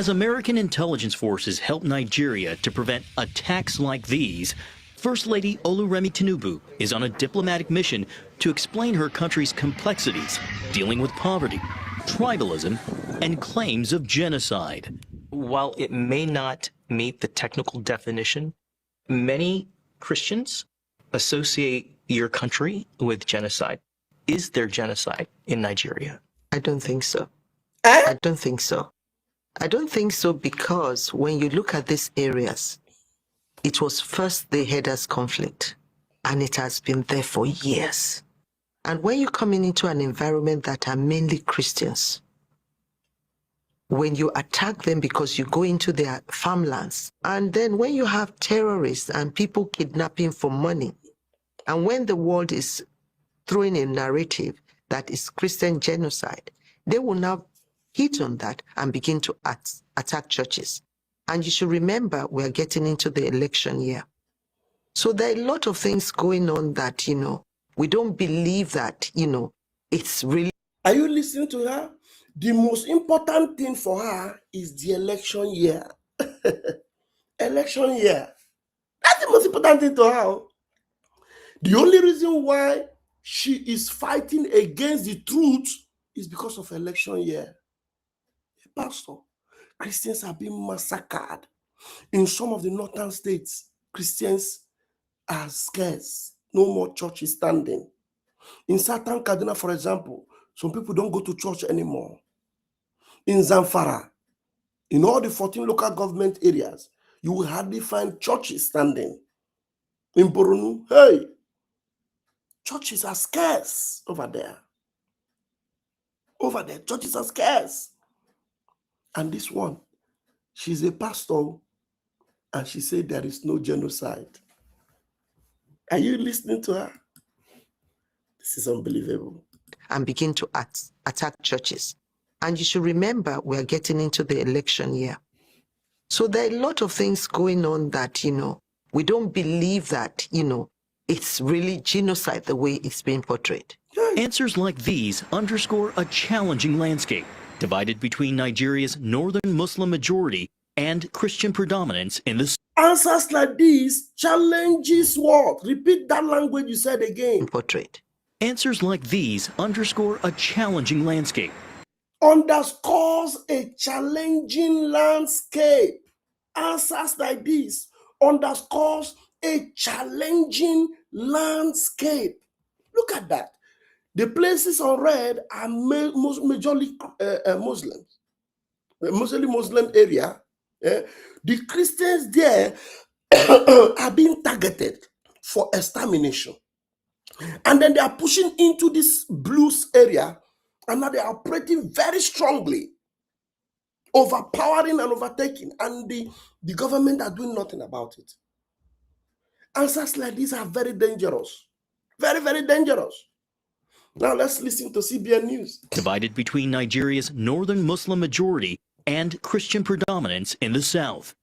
As American intelligence forces help Nigeria to prevent attacks like these, First Lady Oluremi Tinubu is on a diplomatic mission to explain her country's complexities, dealing with poverty, tribalism, and claims of genocide. While it may not meet the technical definition, many Christians associate your country with genocide. Is there genocide in Nigeria? I don't think so. I don't think so. I don't think so because when you look at these areas, it was first the Hadas conflict, and it has been there for years. And when you come into an environment that are mainly Christians, when you attack them because you go into their farmlands, and then when you have terrorists and people kidnapping for money, and when the world is throwing a narrative that is Christian genocide, they will now hit on that and begin to attack churches. And you should remember, we're getting into the election year. So there are a lot of things going on that, we don't believe that, it's really. Are you listening to her? The most important thing for her is the election year. Election year. That's the most important thing to her. The only reason why she is fighting against the truth is because of election year. Pastor, Christians are being massacred. In some of the northern states, Christians are scarce. No more churches standing. In Southern Kaduna, for example, some people don't go to church anymore. In Zamfara, in all the 14 local government areas, you will hardly find churches standing. In Borno, hey, churches are scarce over there. Over there, churches are scarce. And this one, she's a pastor, and she said there is no genocide. Are you listening to her? This is unbelievable. And begin to attack churches. And you should remember, we're getting into the election year. So there are a lot of things going on that, we don't believe that, it's really genocide the way it's being portrayed. Answers like these underscore a challenging landscape, divided between Nigeria's northern Muslim majority and Christian predominance in the. Answers like these challenges what? Repeat that language you said again. Portrait. Answers like these underscore a challenging landscape. Underscores a challenging landscape. Answers like this underscores a challenging landscape. Look at that. The places on red are majorly Muslims. Mostly Muslim area. The Christians there are being targeted for extermination. And then they are pushing into this blues area, and now they are operating very strongly, overpowering and overtaking, and the government are doing nothing about it. Answers like these are very dangerous. Very, very dangerous. Now let's listen to CBN News. Divided between Nigeria's northern Muslim majority and Christian predominance in the south.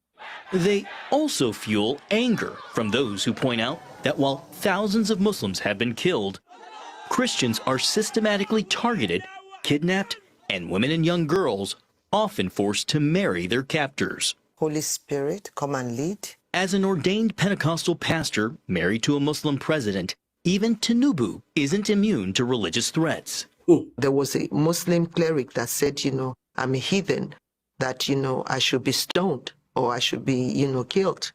They also fuel anger from those who point out that while thousands of Muslims have been killed, Christians are systematically targeted, kidnapped, and women and young girls often forced to marry their captors. Holy Spirit, come and lead. As an ordained Pentecostal pastor married to a Muslim president, even Tinubu isn't immune to religious threats. There was a Muslim cleric that said, I'm a heathen, that, I should be stoned or I should be, killed.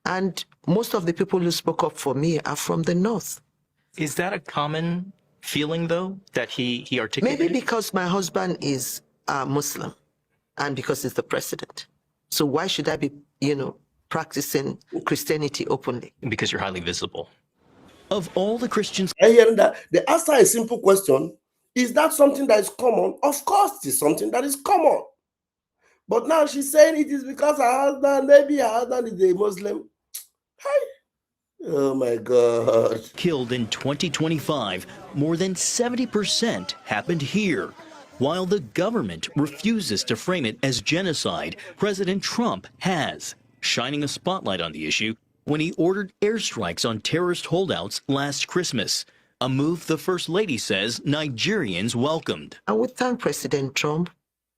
And most of the people who spoke up for me are from the north. Is that a common feeling, though, that he articulated? Maybe because my husband is Muslim and because he's the president. So why should I be, practicing Christianity openly? Because you're highly visible. Of all the Christians. I hear that the answer is a simple question. Is that something that is common? Of course, it's something that is common. But now she's saying it is because maybe her husband is a Muslim. Hey. Oh my God. Killed in 2025, more than 70% happened here. While the government refuses to frame it as genocide, President Trump has, shining a spotlight on the issue when he ordered airstrikes on terrorist holdouts last Christmas, a move the First Lady says Nigerians welcomed. I would thank President Trump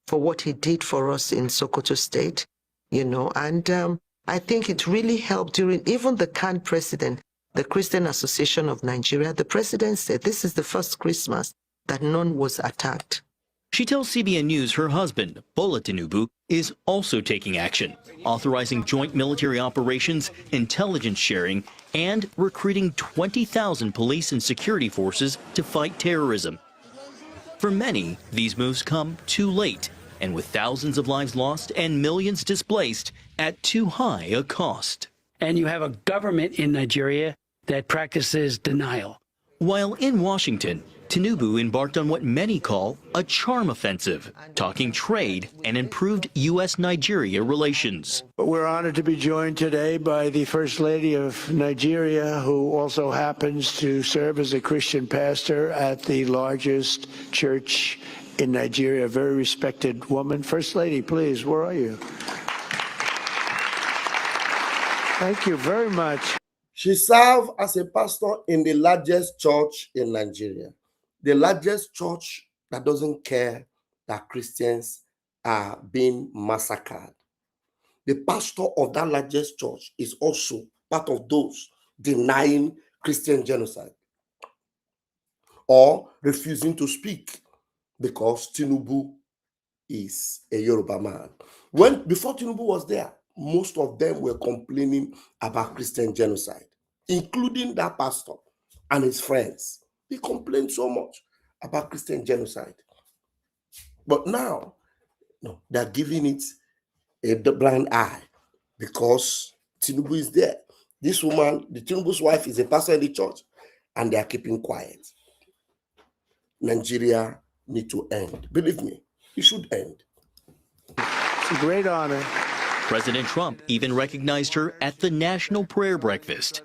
for what he did for us in Sokoto State, and I think it really helped during even the CAN president, the Christian Association of Nigeria. The president said this is the first Christmas that none was attacked. She tells CBN News her husband, Bola Tinubu, is also taking action, authorizing joint military operations, intelligence sharing, and recruiting 20,000 police and security forces to fight terrorism. For many, these moves come too late, and with thousands of lives lost and millions displaced at too high a cost. And you have a government in Nigeria that practices denial. While in Washington, Tinubu embarked on what many call a charm offensive, talking trade and improved U.S.-Nigeria relations. We're honored to be joined today by the First Lady of Nigeria, who also happens to serve as a Christian pastor at the largest church in Nigeria, a very respected woman. First Lady, please, where are you? Thank you very much. She served as a pastor in the largest church in Nigeria, the largest church that doesn't care that Christians are being massacred. The pastor of that largest church is also part of those denying Christian genocide or refusing to speak because Tinubu is a Yoruba man. Before Tinubu was there, most of them were complaining about Christian genocide, including that pastor and his friends. They complained so much about Christian genocide. But now, no, they're giving it a blind eye because Tinubu is there. This woman, the Tinubu's wife, is a pastor in the church, and they are keeping quiet. Nigeria need to end. Believe me, it should end. It's a great honor. President Trump even recognized her at the National Prayer Breakfast.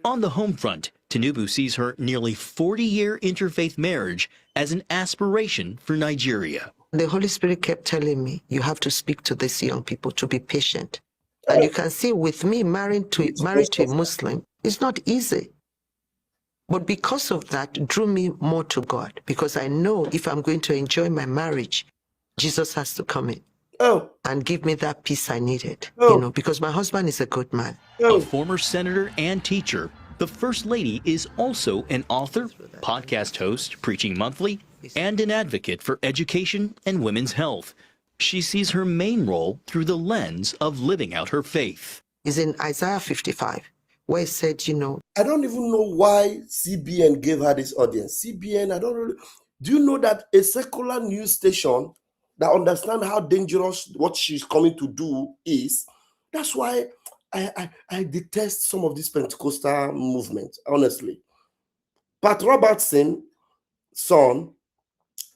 On the home front, Tinubu sees her nearly 40-year interfaith marriage as an aspiration for Nigeria. The Holy Spirit kept telling me, you have to speak to these young people, to be patient. And you can see with me married to a Muslim, it's not easy. But because of that, drew me more to God, because I know if I'm going to enjoy my marriage, Jesus has to come in. And give me that peace I needed, because my husband is a good man. A former senator and teacher, the First Lady is also an author, podcast host, preaching monthly, and an advocate for education and women's health. She sees her main role through the lens of living out her faith. It's in Isaiah 55, where it said, I don't even know why CBN gave her this audience. CBN, I don't really... Do you know that a secular news station that understand how dangerous what she's coming to do is? That's why I detest some of this Pentecostal movement, honestly. Pat Robertson, son,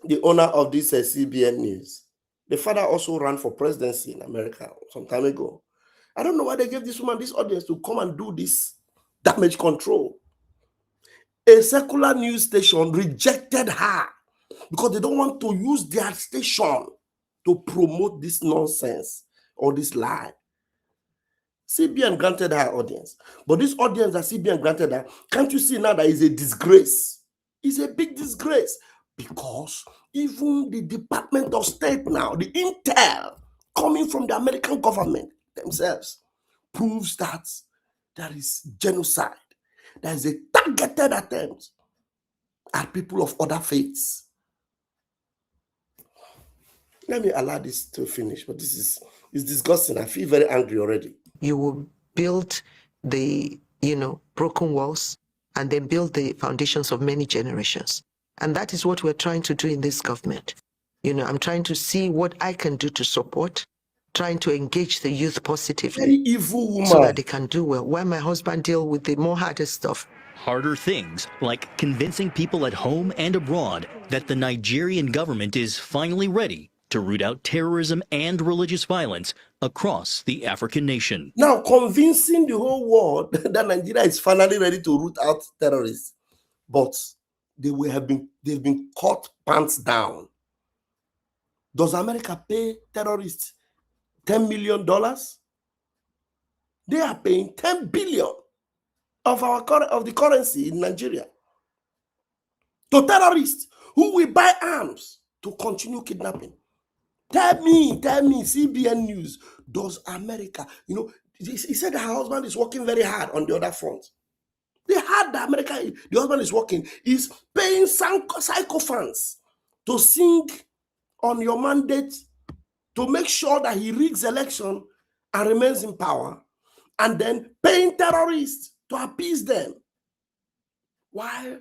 the owner of this CBN News, the father also ran for presidency in America some time ago. I don't know why they gave this woman this audience to come and do this damage control. A secular news station rejected her because they don't want to use their station to promote this nonsense or this lie. CBN granted her audience. But this audience that CBN granted her, can't you see now that is a disgrace? It's a big disgrace because even the Department of State now, the intel coming from the American government themselves proves that there is genocide. There is a targeted attempt at people of other faiths. Let me allow this to finish, but this is disgusting. I feel very angry already. You will build the, broken walls and then build the foundations of many generations. And that is what we're trying to do in this government. I'm trying to see what I can do to support, trying to engage the youth positively. Very evil woman. So that they can do well. While my husband deal with the more harder stuff. Harder things like convincing people at home and abroad that the Nigerian government is finally ready to root out terrorism and religious violence across the African nation. Now, convincing the whole world that Nigeria is finally ready to root out terrorists, but they've been caught pants down. Does America pay terrorists $10 million? They are paying 10 billion of the currency in Nigeria to terrorists who will buy arms to continue kidnapping. Tell me, CBN News, does America, he said her husband is working very hard on the other front. The husband is working, is paying sycophants to sing on your mandate to make sure that he rigs election and remains in power, and then paying terrorists to appease them while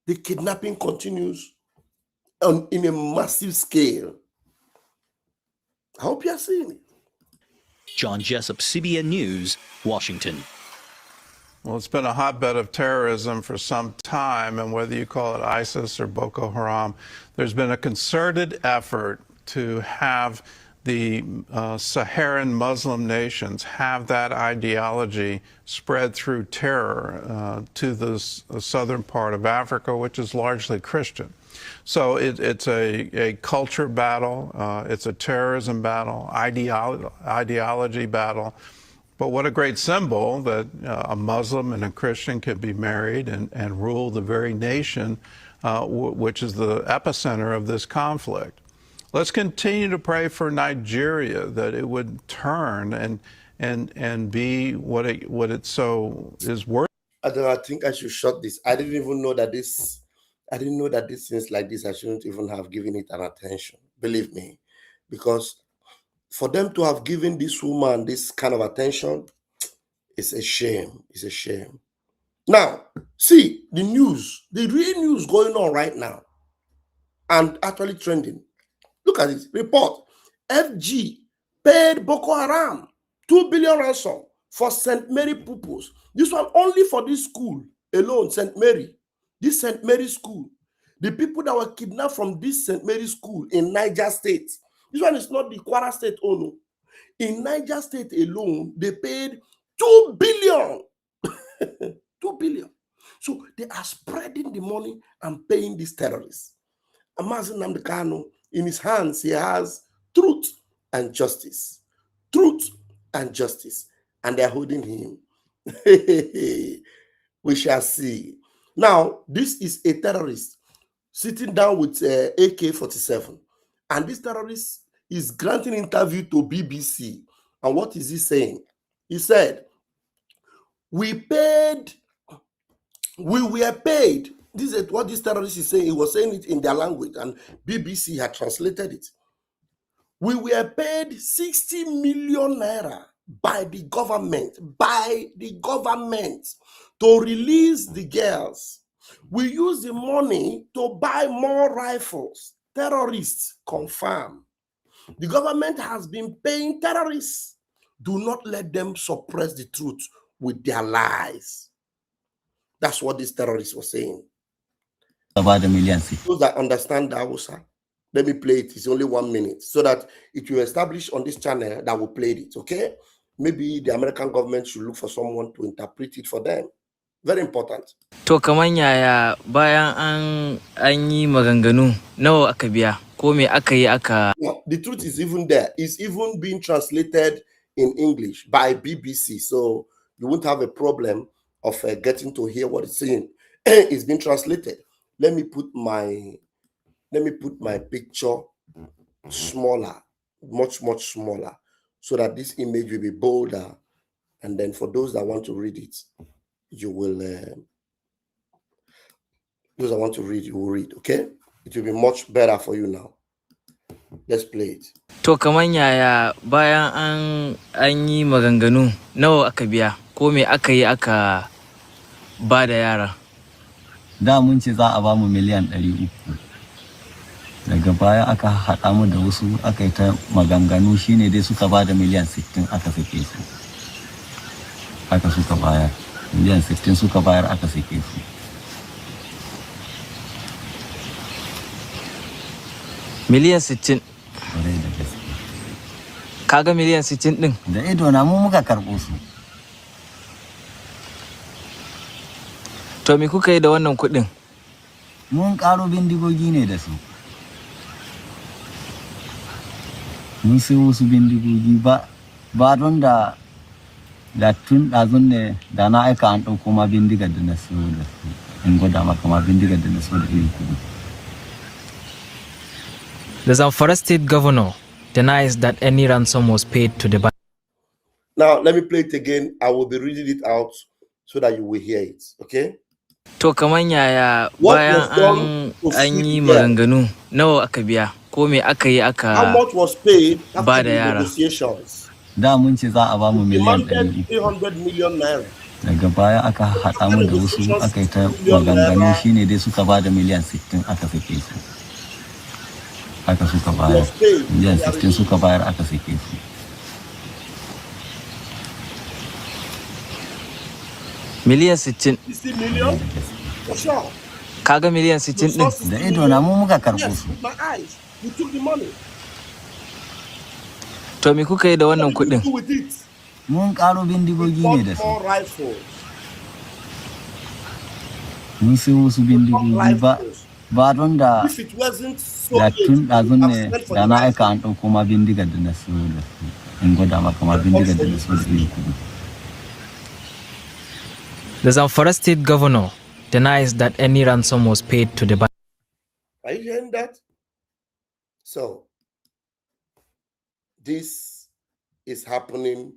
the kidnapping continues in a massive scale. I hope you're seeing it. John Jessup, CBN News, Washington. Well, it's been a hotbed of terrorism for some time, and whether you call it ISIS or Boko Haram, there's been a concerted effort to have the Saharan Muslim nations have that ideology spread through terror to the southern part of Africa, which is largely Christian. So it's a culture battle, it's a terrorism battle, ideology battle. But what a great symbol that a Muslim and a Christian can be married and rule the very nation, which is the epicenter of this conflict. Let's continue to pray for Nigeria, that it would turn and be what it so is worth. I think I should shut this. I didn't even know that this. I didn't know that these things like this, I shouldn't even have given it an attention. Believe me, because for them to have given this woman this kind of attention, it's a shame. It's a shame. Now, see the news, the real news going on right now, and actually trending. Look at this report. FG paid Boko Haram 2 billion ransom for St. Mary pupils. This one only for this school alone, St. Mary. This St. Mary school. The people that were kidnapped from this St. Mary school in Niger State. This one is not the Kwara State owner. In Niger State alone, they paid 2 billion. 2 billion. So they are spreading the money and paying these terrorists. Nnamdi Kanu, in his hands, he has truth and justice. Truth and justice. And they're holding him. We shall see. Now, this is a terrorist sitting down with AK-47. And this terrorist is granting interview to BBC. And what is he saying? He said, we were paid. This is what this terrorist is saying. He was saying it in their language, and BBC had translated it. We were paid 60 million naira by the government, to release the girls. We use the money to buy more rifles. Terrorists confirm. The government has been paying terrorists. Do not let them suppress the truth with their lies. That's what this terrorist was saying. About the millions. Those that understand the Hausa, let me play it. It's only 1 minute, so that it will establish on this channel that we played it, okay? Maybe the American government should look for someone to interpret it for them. Very important. To kaman yaya bayan an yi maganganu nawa aka biya ko me aka yi aka. The truth is even there. It's even being translated in English by BBC, so you won't have a problem of getting to hear what it's saying. It's been translated. Let me put my picture smaller, much smaller, so that this image will be bolder. And then for those that want to read it, you will. Those that want to read, you will read. Okay, it will be much better for you now. Let's play it. To kaman yaya bayan an yi maganganu nawa aka biya ko me aka yi aka ba da yara. Da mun ce za a ba mu miliyan 300. Daga baya aka haɗa mu da wasu aka yi ta maganganu, shine dai suka ba da miliyan 60 aka sake su. Aka suka bayar. Miliyan 60 suka bayar aka sake su. Miliyan 60. Kaga miliyan 60 din? Da ido na mu muka karɓo su. To me kuka yi da wannan kuɗin? Mun ƙaro bindigogi ne da su. Mun sai wasu bindigogi ba don da tun ɗazun ne da na aika an ɗauko ma bindigar da na so da su. In gwada maka ma bindigar da na so da irin kuɗi. The Zamfara State Governor, denies that any ransom was paid to the. Now, let me play it again. I will be reading it out so that you will hear it. Okay? To kaman yaya What bayan was done to an free yi the girl? maganganu nawa aka biya ko me aka yi How aka much was paid after ba da the yara? negotiations? Da mun ce za a ba mu We miliyan demanded 300. 300 million naira. Daga baya aka haɗa mu da wasu aka yi ta 60 million maganganu naira shine dai suka ba da miliyan 60 aka sake su. Aka suka bayar. was paid. Miliyan 60 suka bayar aka sake su. Miliyan 60. 60 million? For sure. Kaga miliyan 60 din? Da ido na mu muka karɓo Yes, su. with my eyes. We took the money. To me kuka yi da wannan What did we kuɗin? do with it? Mun ƙaro We bindigogi ne da bought su. more rifles. Mun sai wasu bindigogi ba don da If it wasn't so da late, tun ɗazun I've ne spent for da the na rifle. aika an ɗauko ma bindigar da na so da su. In gwada maka ma bindigar da na so da irin kuɗi. The Zamfara State Governor denies that any ransom was paid to the. Are you hearing that? So, this is happening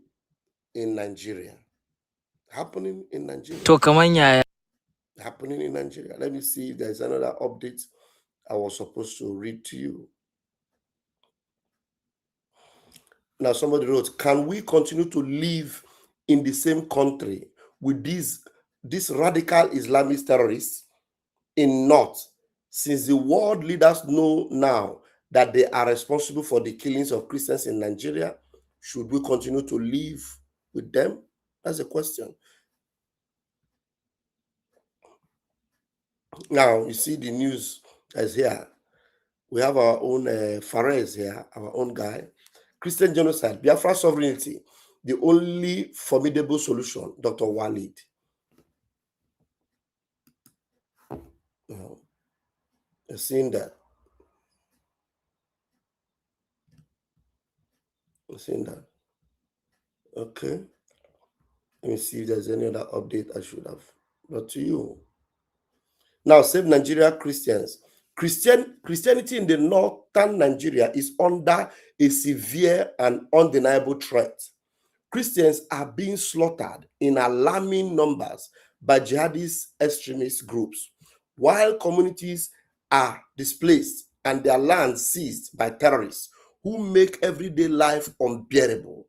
in Nigeria. Happening in Nigeria. To kaman yaya Happening in Nigeria. Let me see if there's another update I was supposed to read to you. Now, somebody wrote, can we continue to live in the same country with these radical Islamist terrorists in North, since the world leaders know now that they are responsible for the killings of Christians in Nigeria? Should we continue to live with them? That's a question. Now, you see the news is here. We have our own Fares here, our own guy. Christian genocide, Biafra sovereignty, the only formidable solution, Dr. Walid. You've seen that. You've seen that. Okay. Let me see if there's any other update I should have brought to you. Now, Save Nigeria Christians. Christianity in the northern Nigeria is under a severe and undeniable threat. Christians are being slaughtered in alarming numbers by jihadist extremist groups, while communities are displaced and their land seized by terrorists who make everyday life unbearable.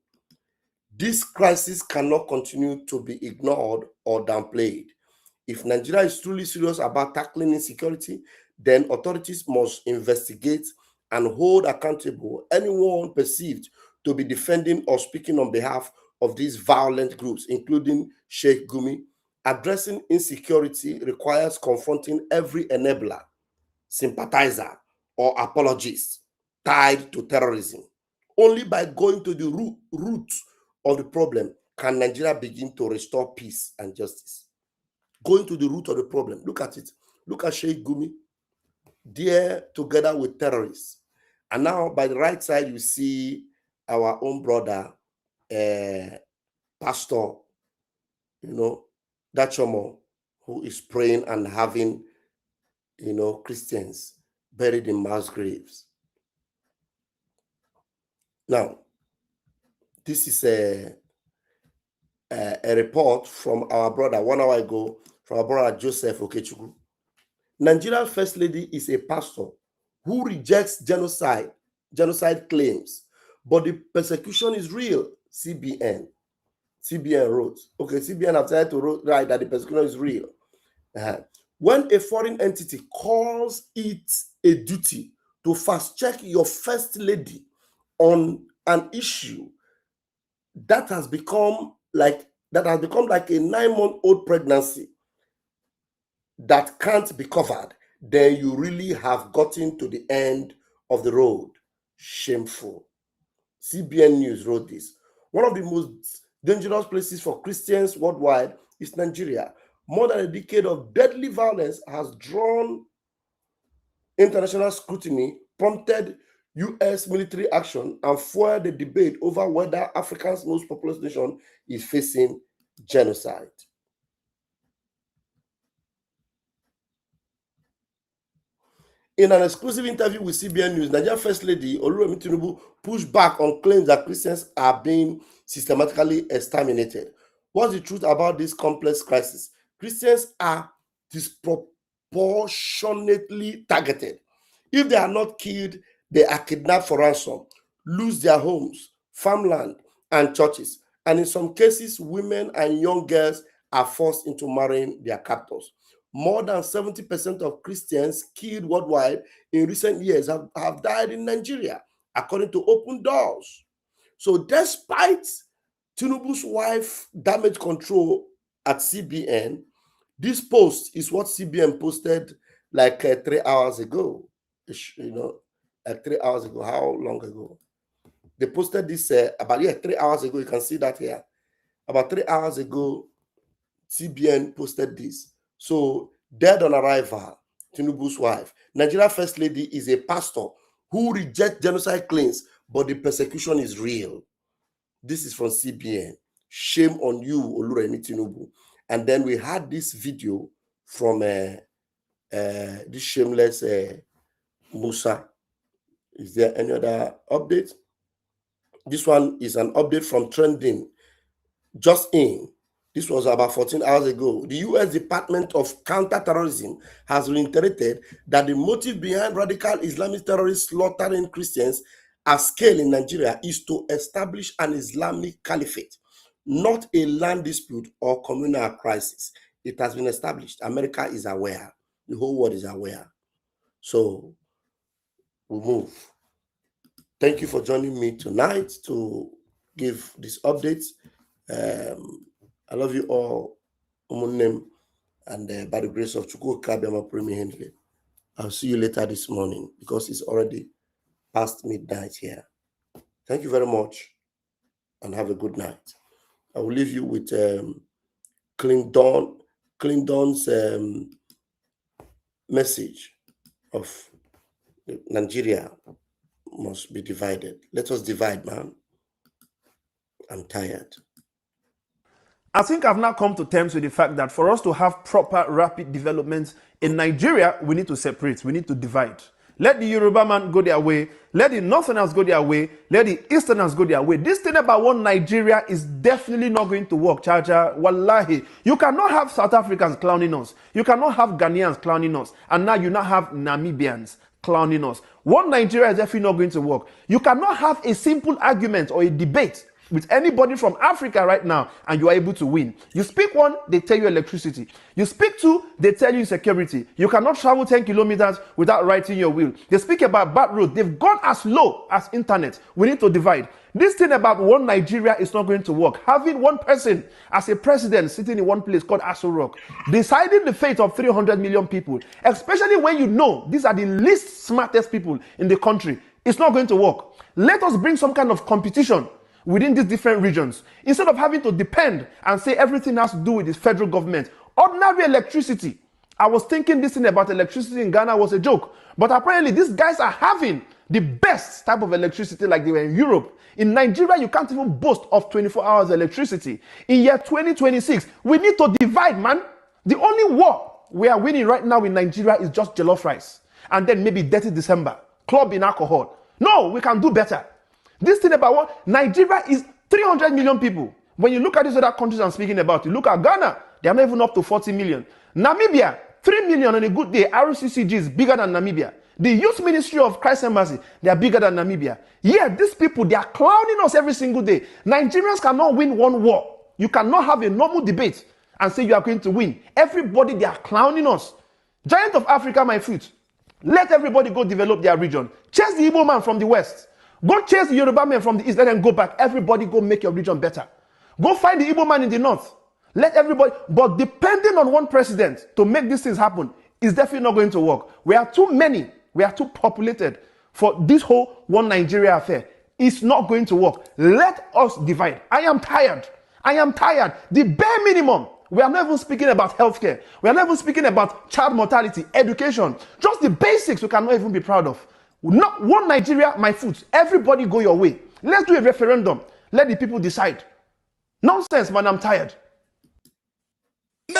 This crisis cannot continue to be ignored or downplayed. If Nigeria is truly serious about tackling insecurity, then authorities must investigate and hold accountable anyone perceived to be defending or speaking on behalf of these violent groups, including Sheikh Gumi. Addressing insecurity requires confronting every enabler, sympathizer, or apologist tied to terrorism. Only by going to the root of the problem can Nigeria begin to restore peace and justice. Going to the root of the problem. Look at it. Look at Sheikh Gumi there together with terrorists. And now by the right side, you see our own brother, Pastor, Dachomo, who is praying and having, Christians buried in mass graves. Now, this is a report from our brother 1 hour ago, from our brother Joseph Okechukwu. Nigeria's First Lady is a pastor who rejects genocide claims, but the persecution is real. CBN wrote. Okay, CBN have tried to write that the persecution is real. When a foreign entity calls it a duty to fast-check your First Lady on an issue that has become like a 9-month-old pregnancy that can't be covered, then you really have gotten to the end of the road. Shameful. CBN News wrote this. One of the most dangerous places for Christians worldwide is Nigeria. More than a decade of deadly violence has drawn international scrutiny, prompted U.S. military action, and fueled the debate over whether Africa's most populous nation is facing genocide. In an exclusive interview with CBN News, Nigerian First Lady Oluremi Tinubu pushed back on claims that Christians are being systematically exterminated. What's the truth about this complex crisis? Christians are disproportionately targeted. If they are not killed, they are kidnapped for ransom, lose their homes, farmland, and churches. And in some cases, women and young girls are forced into marrying their captors. More than 70% of Christians killed worldwide in recent years have died in Nigeria, according to Open Doors. So despite Tinubu's wife damage control at CBN, this post is what CBN posted like 3 hours ago. Like 3 hours ago. How long ago? They posted this about 3 hours ago. You can see that here. About 3 hours ago, CBN posted this. So, dead on arrival, Tinubu's wife. Nigeria First Lady is a pastor who rejects genocide claims, but the persecution is real. This is from CBN. Shame on you, Oluremi Tinubu. And then we had this video from this shameless Musa. Is there any other update? This one is an update from Trending. Just in. This was about 14 hours ago. The U.S. Department of Counterterrorism has reiterated that the motive behind radical Islamist terrorists slaughtering Christians at scale in Nigeria is to establish an Islamic caliphate, not a land dispute or communal crisis. It has been established. America is aware. The whole world is aware. So we'll move. Thank you for joining me tonight to give this update. I love you all, and by the grace of Chukwu Kabiama Premi Henry. I'll see you later this morning because it's already past midnight here. Thank you very much and have a good night. I will leave you with Clinton's message of Nigeria must be divided. Let us divide, man. I'm tired. I think I've now come to terms with the fact that for us to have proper rapid development in Nigeria, we need to separate, we need to divide. Let the Yoruba man go their way, let the Northerners go their way, let the Easterners go their way. This thing about one Nigeria is definitely not going to work, Chacha. Wallahi. You cannot have South Africans clowning us. You cannot have Ghanaians clowning us. And now you now have Namibians clowning us. One Nigeria is definitely not going to work. You cannot have a simple argument or a debate with anybody from Africa right now, and you are able to win. You speak one, they tell you electricity. You speak two, they tell you security. You cannot travel 10 kilometers without writing your will. They speak about bad road. They've gone as low as internet. We need to divide. This thing about one Nigeria is not going to work. Having one person as a president sitting in one place called Aso Rock, deciding the fate of 300 million people, especially when you know these are the least smartest people in the country, it's not going to work. Let us bring some kind of competition within these different regions, instead of having to depend and say everything has to do with the federal government. Ordinary electricity. I was thinking this thing about electricity in Ghana was a joke, but apparently these guys are having the best type of electricity like they were in Europe. In Nigeria, you can't even boast of 24 hours electricity. In year 2026, we need to divide, man. The only war we are winning right now in Nigeria is just jollof rice. And then maybe dirty December, clubbing alcohol. No, we can do better. This thing about what Nigeria is 300 million people. When you look at these other countries I'm speaking about, you look at Ghana, they are not even up to 40 million. Namibia, 3 million on a good day. RCCG is bigger than Namibia. The Youth Ministry of Christ and Mercy, they are bigger than Namibia. Yeah, these people, they are clowning us every single day. Nigerians cannot win one war. You cannot have a normal debate and say you are going to win. Everybody, they are clowning us. Giant of Africa, my foot. Let everybody go develop their region. Chase the Igbo man from the West. Go chase the Yoruba men from the East, let them go back. Everybody go make your region better. Go find the Igbo man in the North. Let everybody, but depending on one president to make these things happen is definitely not going to work. We are too many, we are too populated for this whole one Nigeria affair. It's not going to work. Let us divide. I am tired. I am tired. The bare minimum. We are not even speaking about healthcare. We are not even speaking about child mortality, education. Just the basics we cannot even be proud of. Not one Nigeria, my foot. Everybody go your way. Let's do a referendum. Let the people decide. Nonsense, man. I'm tired. Me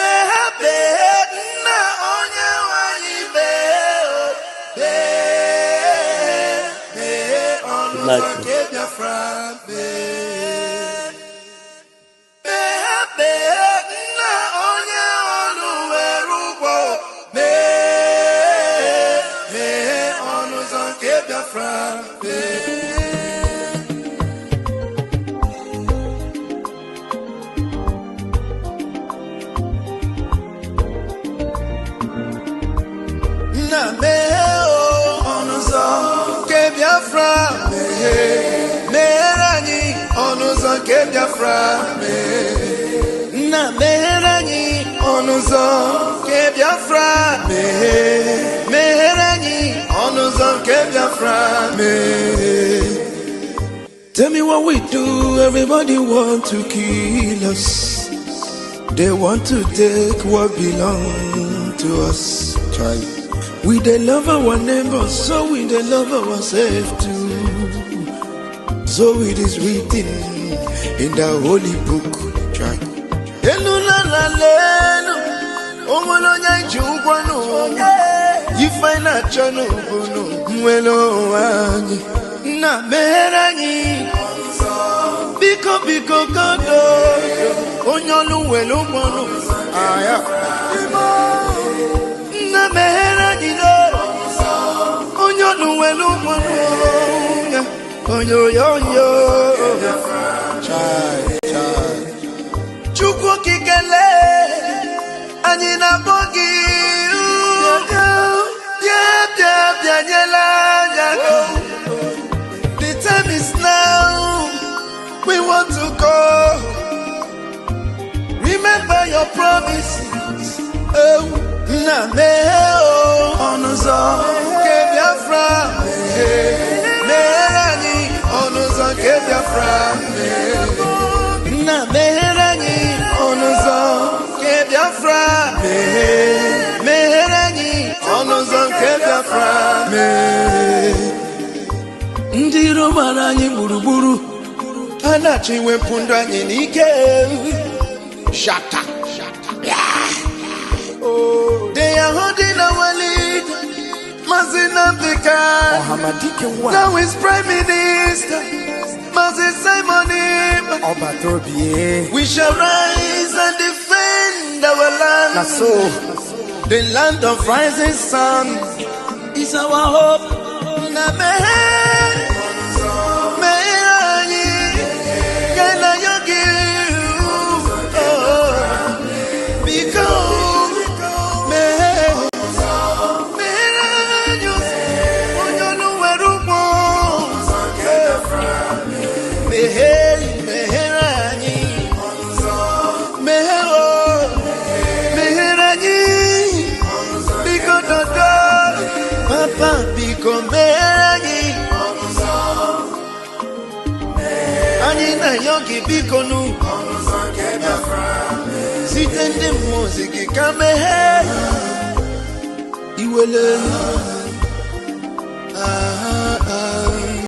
Tell me what we do, everybody want to kill us. They want to take what belongs to us. We they love our neighbors, so we they love ourselves too. So it is written in the holy book. You find a channel, na meranyi biko godo onyolu welo mono aya na meranyi do onyolu welo mono onyo yo chai chukwu kikele anyị na bogi bia nyela nyako. Time is now, we want to go. Remember your promises. Oh, na me oh, onuzo kebiafra. Merani onuzo kebiafra. Na merani onuzo kebiafra. Merani onuzo kebiafra. Ndị Roma anyị gburugburu anachi wepụ ndụ anyị n'ike. Shata. Oh, they are holding our lead. Nnamdi Kanu. Now is Prime Minister. Simon. We shall rise and defend our land. The land of rising sun is our hope. Yogi Bikonu Sitende Mosiki Kamehe